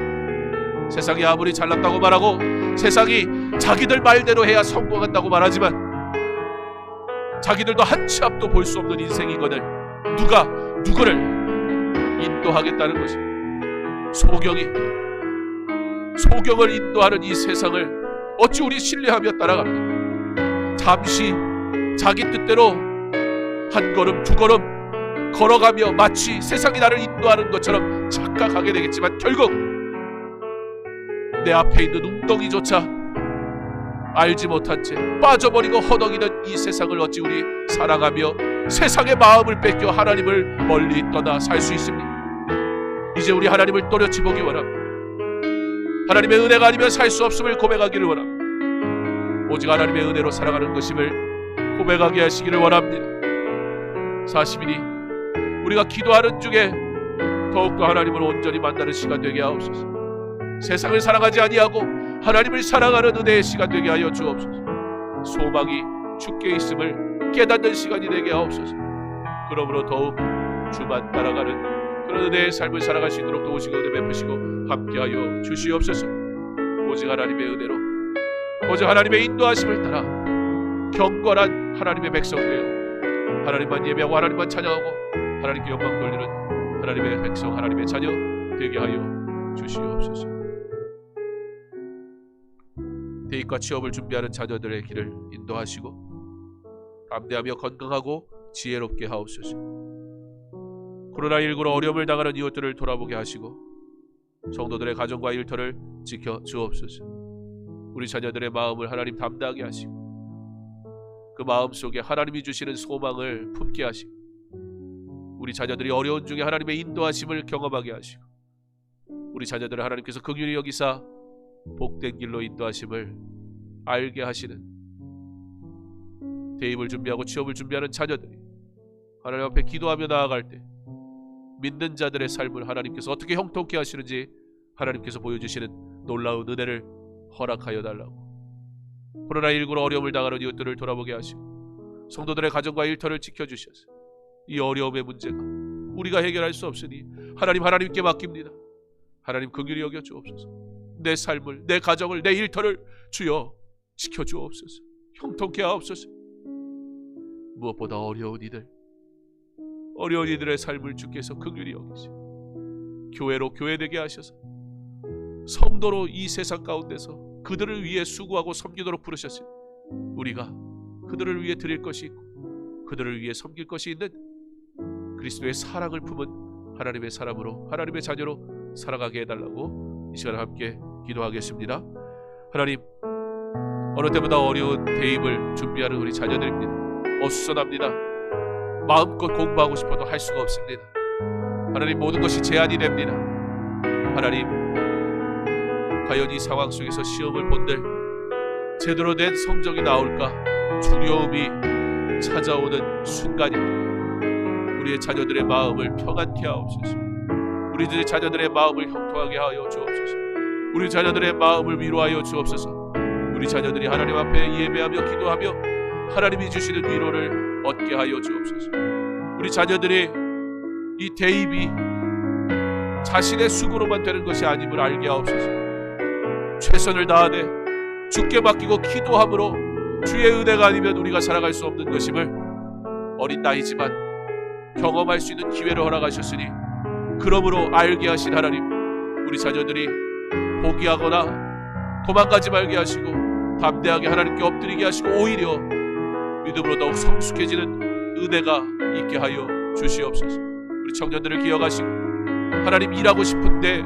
세상이 아무리 잘났다고 말하고 세상이 자기들 말대로 해야 성공한다고 말하지만 자기들도 한 치 앞도 볼 수 없는 인생이거늘 누가 누구를 인도하겠다는 것입니다. 소경을 인도하는 이 세상을 어찌 우리 신뢰하며 따라갑니까? 잠시 자기 뜻대로 한 걸음 두 걸음 걸어가며 마치 세상이 나를 인도하는 것처럼 착각하게 되겠지만 결국 내 앞에 있는 웅덩이조차 알지 못한 채 빠져버리고 허덕이는 이 세상을 어찌 우리 살아가며 세상의 마음을 뺏겨 하나님을 멀리 떠나 살 수 있습니까? 이제 우리 하나님을 또렷이 보기 원합니다. 하나님의 은혜가 아니면 살 수 없음을 고백하기를 원합니다. 오직 하나님의 은혜로 살아가는 것임을 고백하게 하시기를 원합니다. 40일이 우리가 기도하는 중에 더욱더 하나님을 온전히 만나는 시간 되게 하옵소서. 세상을 사랑하지 아니하고 하나님을 사랑하는 은혜의 시간 되게 하여 주옵소서. 소망이 주께 있음을 깨닫는 시간이 되게 하옵소서. 그러므로 더욱 주만 따라가는 그런 은혜의 삶을 살아갈 수 있도록 도우시고 은혜 베푸시고 함께하여 주시옵소서. 오직 하나님의 은혜로, 오직 하나님의 인도하심을 따라 경건한 하나님의 백성 되어 하나님만 예배하고 하나님만 찬양하고 하나님께 영광 돌리는 하나님의 백성, 하나님의 자녀 되게 하여 주시옵소서. 대입과 취업을 준비하는 자녀들의 길을 인도하시고 담대하며 건강하고 지혜롭게 하옵소서. 코로나19로 어려움을 당하는 이웃들을 돌아보게 하시고 성도들의 가정과 일터를 지켜 주옵소서. 우리 자녀들의 마음을 하나님 담당하게 하시고 그 마음 속에 하나님이 주시는 소망을 품게 하시고 우리 자녀들이 어려운 중에 하나님의 인도하심을 경험하게 하시고 우리 자녀들을 하나님께서 긍휼히 여기사 복된 길로 인도하심을 알게 하시는 대입을 준비하고 취업을 준비하는 자녀들이 하나님 앞에 기도하며 나아갈 때 믿는 자들의 삶을 하나님께서 어떻게 형통케 하시는지 하나님께서 보여주시는 놀라운 은혜를 허락하여 달라고, 코로나19로 어려움을 당하는 이웃들을 돌아보게 하시고 성도들의 가정과 일터를 지켜주셔서 이 어려움의 문제가 우리가 해결할 수 없으니 하나님께 맡깁니다. 하나님 긍휼히 여겨 주옵소서. 내 삶을, 내 가정을, 내 일터를 주여 지켜주옵소서. 형통케 하옵소서. 무엇보다 어려운 이들의 삶을 주께서 긍휼히 여기시고 교회로 교회되게 하셔서 성도로 이 세상 가운데서 그들을 위해 수고하고 섬기도록 부르셨으니 우리가 그들을 위해 드릴 것이 있고 그들을 위해 섬길 것이 있는 그리스도의 사랑을 품은 하나님의 사람으로, 하나님의 자녀로 살아가게 해달라고 이 시간 함께 기도하겠습니다. 하나님, 어느 때보다 어려운 대입을 준비하는 우리 자녀들입니다. 어수선합니다. 마음껏 공부하고 싶어도 할 수가 없습니다. 하나님, 모든 것이 제한이 됩니다. 하나님, 과연 이 상황 속에서 시험을 본들 제대로 된 성적이 나올까 두려움이 찾아오는 순간입니다. 우리의 자녀들의 마음을 평안케 하옵소서. 우리들의 자녀들의 마음을 형통하게 하여 주옵소서. 우리 자녀들의 마음을 위로하여 주옵소서. 우리 자녀들이 하나님 앞에 예배하며 기도하며 하나님이 주시는 위로를 얻게 하여 주옵소서. 우리 자녀들의 이 대입이 자신의 수고로만 되는 것이 아님을 알게 하옵소서. 최선을 다하되 주께 맡기고 기도함으로 주의 은혜가 아니면 우리가 살아갈 수 없는 것임을 어린 나이지만 경험할 수 있는 기회를 허락하셨으니, 그러므로 알게 하신 하나님, 우리 자녀들이 포기하거나 도망가지 말게 하시고 담대하게 하나님께 엎드리게 하시고 오히려 믿음으로 더욱 성숙해지는 은혜가 있게 하여 주시옵소서. 우리 청년들을 기억하시고 하나님 일하고 싶은데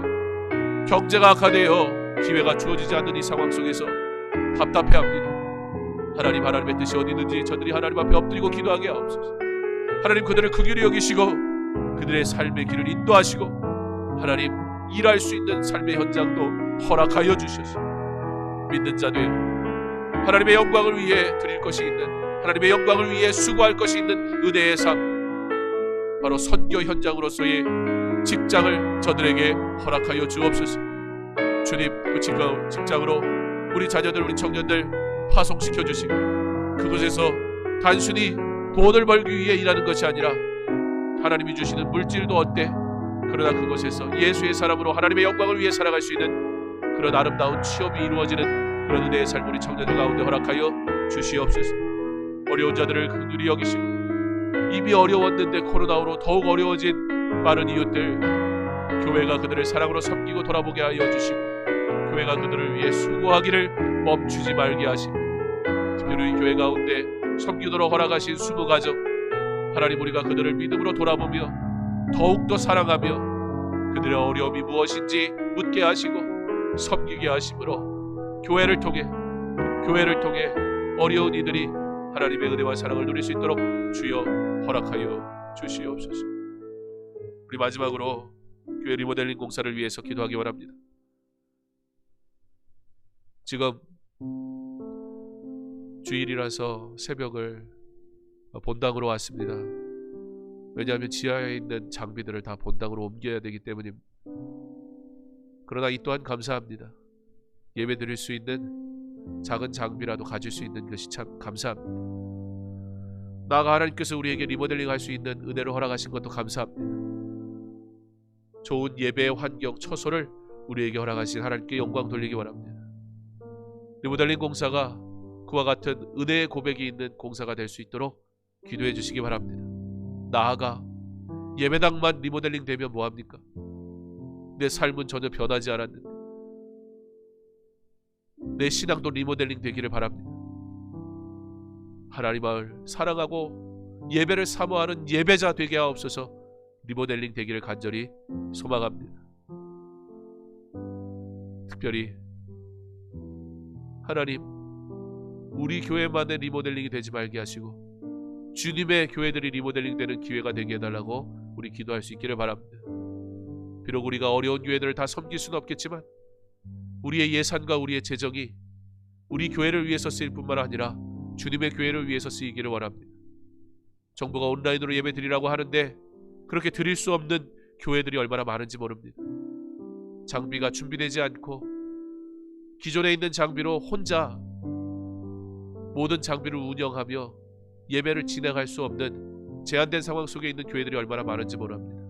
경제가 악화되어 기회가 주어지지 않는 이 상황 속에서 답답해합니다. 하나님, 하나님의 뜻이 어디 있는지 저들이 하나님 앞에 엎드리고 기도하게 하옵소서. 하나님, 그들을 긍휼히 여기시고 그들의 삶의 길을 인도하시고 하나님 일할 수 있는 삶의 현장도 허락하여 주셔서 믿는 자들 하나님의 영광을 위해 드릴 것이 있는, 하나님의 영광을 위해 수고할 것이 있는 은혜의 삶, 바로 선교 현장으로서의 직장을 저들에게 허락하여 주옵소서. 주님, 그 직장으로 우리 자녀들, 우리 청년들 파송시켜 주시고 그곳에서 단순히 돈을 벌기 위해 일하는 것이 아니라 하나님이 주시는 물질도 얻되, 그러나 그곳에서 예수의 사람으로 하나님의 영광을 위해 살아갈 수 있는 그런 아름다운 취업이 이루어지는 그런 은혜의 삶 우리 청년들 가운데 허락하여 주시옵소서. 어려운 자들을 긍휼히 여기시고 이미 어려웠는데 코로나로 더욱 어려워진 많은 이웃들, 교회가 그들을 사랑으로 섬기고 돌아보게 하여 주시고 교회가 그들을 위해 수고하기를 멈추지 말게 하시고, 특별히 교회 가운데 섬기도록 허락하신 수무가정, 하나님, 우리가 그들을 믿음으로 돌아보며 더욱더 사랑하며 그들의 어려움이 무엇인지 묻게 하시고 섬기게 하심으로 교회를 통해 어려운 이들이 하나님의 은혜와 사랑을 누릴 수 있도록 주여 허락하여 주시옵소서. 우리 마지막으로 교회 리모델링 공사를 위해서 기도하기 원합니다. 지금 주일이라서 새벽을 본당으로 왔습니다. 왜냐하면 지하에 있는 장비들을 다 본당으로 옮겨야 되기 때문입니다. 그러나 이 또한 감사합니다. 예배 드릴 수 있는 작은 장비라도 가질 수 있는 것이 참 감사합니다. 나아가 하나님께서 우리에게 리모델링 할 수 있는 은혜를 허락하신 것도 감사합니다. 좋은 예배의 환경, 처소를 우리에게 허락하신 하나님께 영광 돌리기 원합니다. 리모델링 공사가 그와 같은 은혜의 고백이 있는 공사가 될 수 있도록 기도해 주시기 바랍니다. 나아가 예배당만 리모델링 되면 뭐합니까? 내 삶은 전혀 변하지 않았는데 내 신앙도 리모델링 되기를 바랍니다. 하나님을 사랑하고 예배를 사모하는 예배자 되게 하옵소서. 리모델링 되기를 간절히 소망합니다. 특별히 하나님, 우리 교회만의 리모델링이 되지 말게 하시고 주님의 교회들이 리모델링 되는 기회가 되게 해달라고 우리 기도할 수 있기를 바랍니다. 비록 우리가 어려운 교회들을 다 섬길 수는 없겠지만 우리의 예산과 우리의 재정이 우리 교회를 위해서 쓰일 뿐만 아니라 주님의 교회를 위해서 쓰이기를 원합니다. 정부가 온라인으로 예배 드리라고 하는데 그렇게 드릴 수 없는 교회들이 얼마나 많은지 모릅니다. 장비가 준비되지 않고 기존에 있는 장비로 혼자 모든 장비를 운영하며 예배를 진행할 수 없는 제한된 상황 속에 있는 교회들이 얼마나 많은지 모릅니다.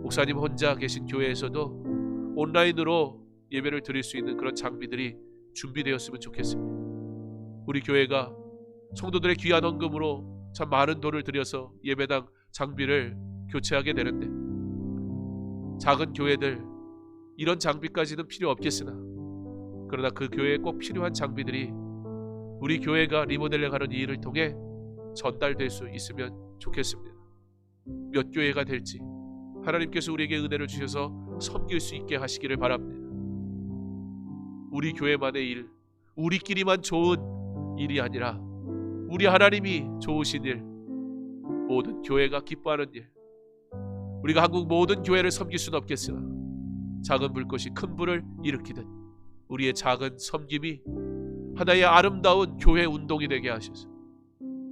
목사님 혼자 계신 교회에서도 온라인으로 예배를 드릴 수 있는 그런 장비들이 준비되었으면 좋겠습니다. 우리 교회가 성도들의 귀한 헌금으로 참 많은 돈을 들여서 예배당 장비를 교체하게 되는데 작은 교회들 이런 장비까지는 필요 없겠으나 그러나 그 교회에 꼭 필요한 장비들이 우리 교회가 리모델링하는 이 일을 통해 전달될 수 있으면 좋겠습니다. 몇 교회가 될지 하나님께서 우리에게 은혜를 주셔서 섬길 수 있게 하시기를 바랍니다. 우리 교회만의 일, 우리끼리만 좋은 일이 아니라 우리 하나님이 좋으신 일, 모든 교회가 기뻐하는 일, 우리가 한국 모든 교회를 섬길 수는 없겠으나 작은 불꽃이 큰 불을 일으키듯 우리의 작은 섬김이 하나의 아름다운 교회 운동이 되게 하셔서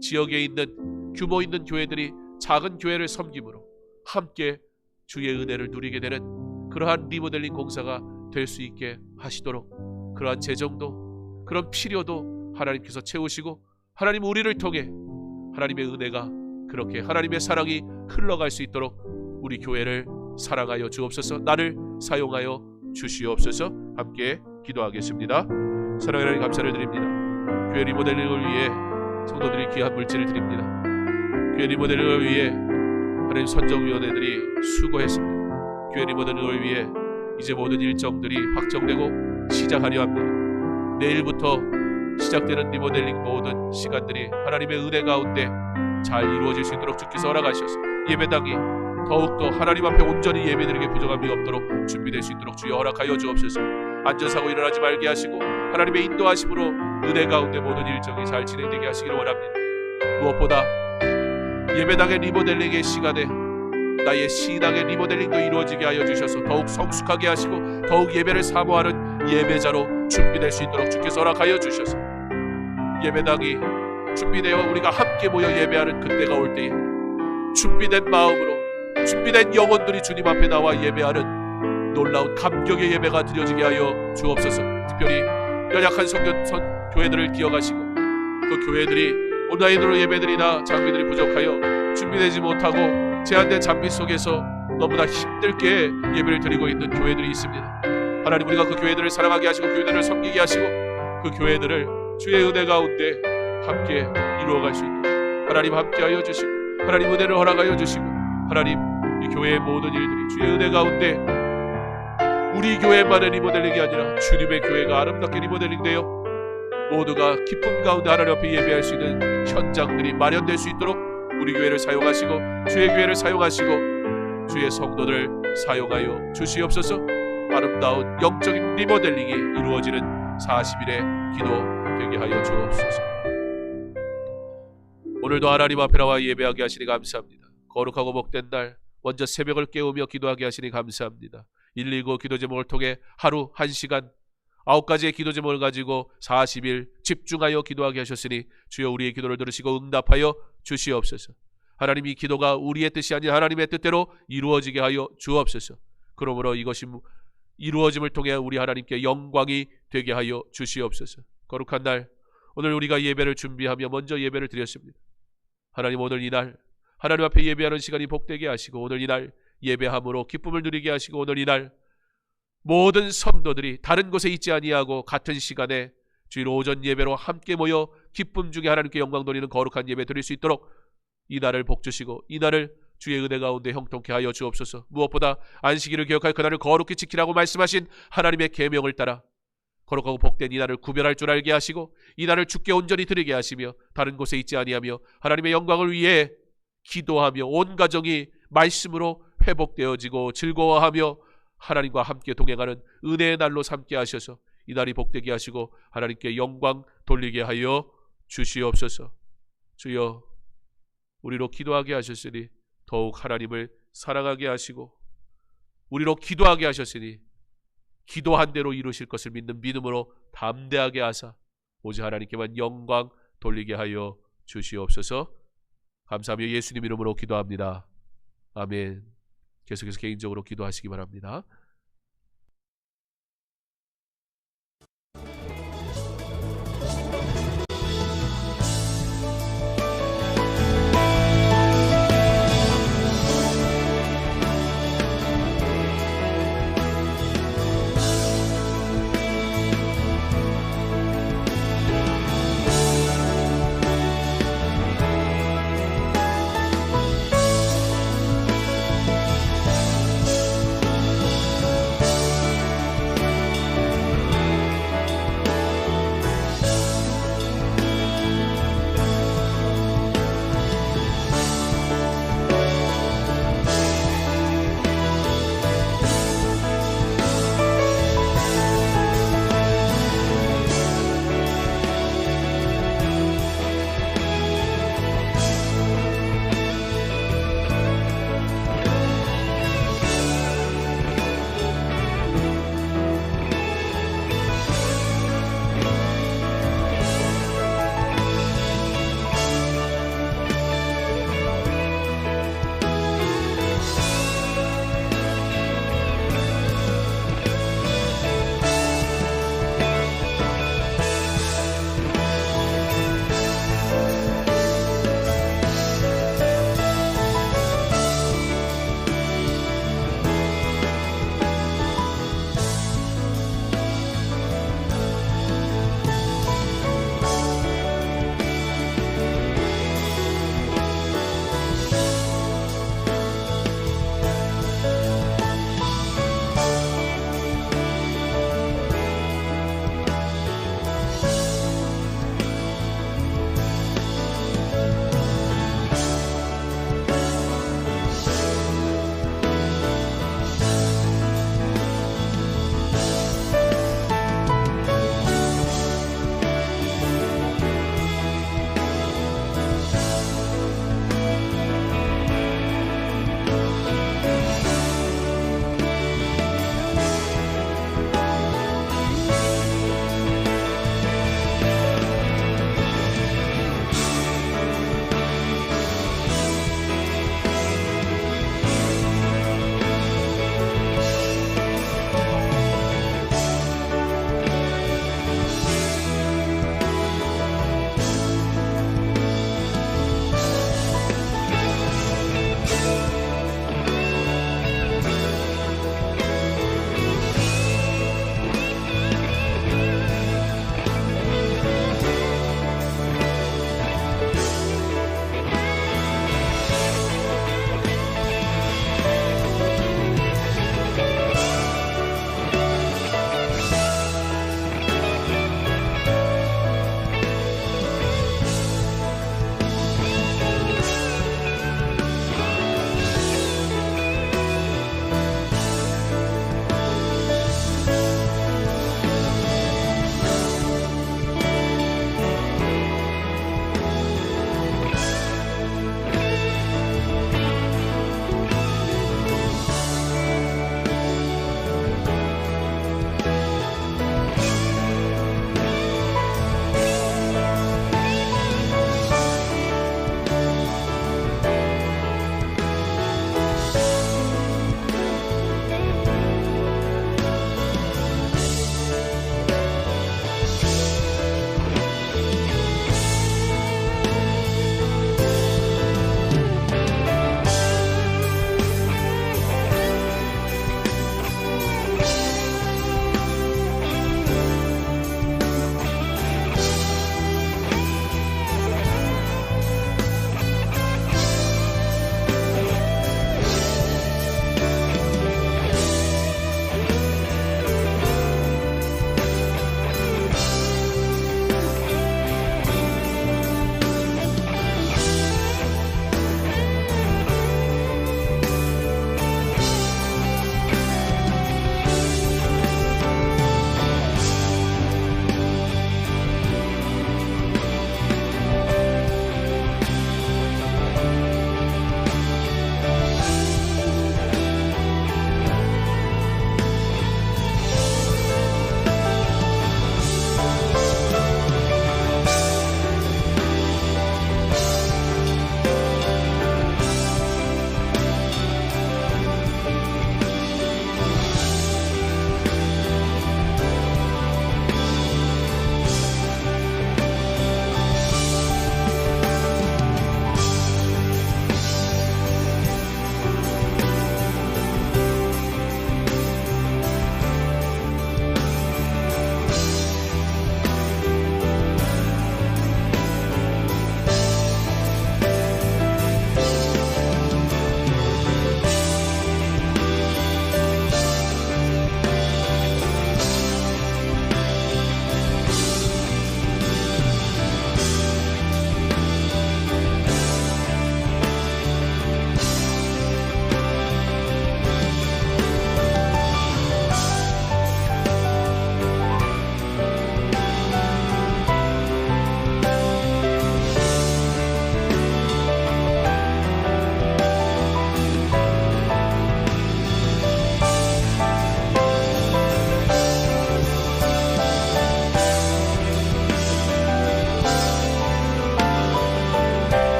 지역에 있는 규모 있는 교회들이 작은 교회를 섬김으로 함께 주의 은혜를 누리게 되는 그러한 리모델링 공사가 될 수 있게 하시도록 그러한 재정도 그런 필요도 하나님께서 채우시고 하나님 우리를 통해 하나님의 은혜가 그렇게 하나님의 사랑이 흘러갈 수 있도록 우리 교회를 사랑하여 주옵소서. 나를 사용하여 주시옵소서. 함께 기도하겠습니다. 사랑하는 하나님 감사를 드립니다. 교회 리모델링을 위해 성도들이 귀한 물질을 드립니다. 교회 리모델링을 위해 하나님 선정위원회들이 수고했습니다. 교회 리모델링을 위해 이제 모든 일정들이 확정되고 시작하려 합니다. 내일부터 시작되는 리모델링 모든 시간들이 하나님의 은혜 가운데 잘 이루어질 수 있도록 주께서 허락하셔서 예배당이 더욱더 하나님 앞에 온전히 예배드리게 부족함이 없도록 준비될 수 있도록 주여 허락하여 주옵소서. 안전사고 일어나지 말게 하시고 하나님의 인도하심으로 은혜 가운데 모든 일정이 잘 진행되게 하시기를 원합니다. 무엇보다 예배당의 리모델링의 시간에 나의 신앙의 리모델링도 이루어지게 하여 주셔서 더욱 성숙하게 하시고 더욱 예배를 사모하는 예배자로 준비될 수 있도록 주께서 허락하여 주셔서 예배당이 준비되어 우리가 함께 모여 예배하는 그때가 올 때에 준비된 마음으로 준비된 영혼들이 주님 앞에 나와 예배하는 놀라운 감격의 예배가 드려지게 하여 주옵소서. 특별히 연약한 교회들을 기억하시고 그 교회들이 온라인으로 예배드리나 장비들이 부족하여 준비되지 못하고 제한된 장비 속에서 너무나 힘들게 예배를 드리고 있는 교회들이 있습니다. 하나님, 우리가 그 교회들을 사랑하게 하시고 교회들을 섬기게 하시고 그 교회들을 주의 은혜 가운데 함께 이루어갈 수 있도록 하나님 함께하여 주시고 하나님 은혜를 허락하여 주시고 하나님 이 교회의 모든 일들이 주의 은혜 가운데 우리 교회만의 리모델링이 아니라 주님의 교회가 아름답게 리모델링되어 모두가 기쁨 가운데 하나님 앞에 예배할 수 있는 현장들이 마련될 수 있도록 우리 교회를 사용하시고 주의 교회를 사용하시고 주의 성도들 사용하여 주시옵소서. 아름다운 영적인 리모델링이 이루어지는 40일의 기도 되게 하여 주옵소서. 오늘도 하나님 앞에 나와 예배하게 하시니 감사합니다. 거룩하고 복된 날 먼저 새벽을 깨우며 기도하게 하시니 감사합니다. 119 기도 제목을 통해 하루 1시간 9가지의 기도 제목을 가지고 40일 집중하여 기도하게 하셨으니 주여 우리의 기도를 들으시고 응답하여 주시옵소서. 하나님, 이 기도가 우리의 뜻이 아닌 하나님의 뜻대로 이루어지게 하여 주옵소서. 그러므로 이것이 이루어짐을 통해 우리 하나님께 영광이 되게 하여 주시옵소서. 거룩한 날 오늘 우리가 예배를 준비하며 먼저 예배를 드렸습니다. 하나님, 오늘 이날 하나님 앞에 예배하는 시간이 복되게 하시고 오늘 이날 예배함으로 기쁨을 누리게 하시고 오늘 이날 모든 성도들이 다른 곳에 있지 아니하고 같은 시간에 주일 오전 예배로 함께 모여 기쁨 중에 하나님께 영광 돌리는 거룩한 예배 드릴 수 있도록 이 날을 복주시고 이 날을 주의 은혜 가운데 형통케 하여 주옵소서. 무엇보다 안식일을 기억하여 그날을 거룩히 지키라고 말씀하신 하나님의 계명을 따라 거룩하고 복된 이 날을 구별할 줄 알게 하시고 이 날을 주께 온전히 드리게 하시며 다른 곳에 있지 아니하며 하나님의 영광을 위해 기도하며 온 가정이 말씀으로 회복되어지고 즐거워하며 하나님과 함께 동행하는 은혜의 날로 삼게 하셔서 이 날이 복되게 하시고 하나님께 영광 돌리게 하여 주시옵소서. 주여, 우리로 기도하게 하셨으니 더욱 하나님을 사랑하게 하시고 우리로 기도하게 하셨으니 기도한 대로 이루실 것을 믿는 믿음으로 담대하게 하사 오직 하나님께만 영광 돌리게 하여 주시옵소서. 감사하며 예수님 이름으로 기도합니다. 아멘. 계속해서 개인적으로 기도하시기 바랍니다.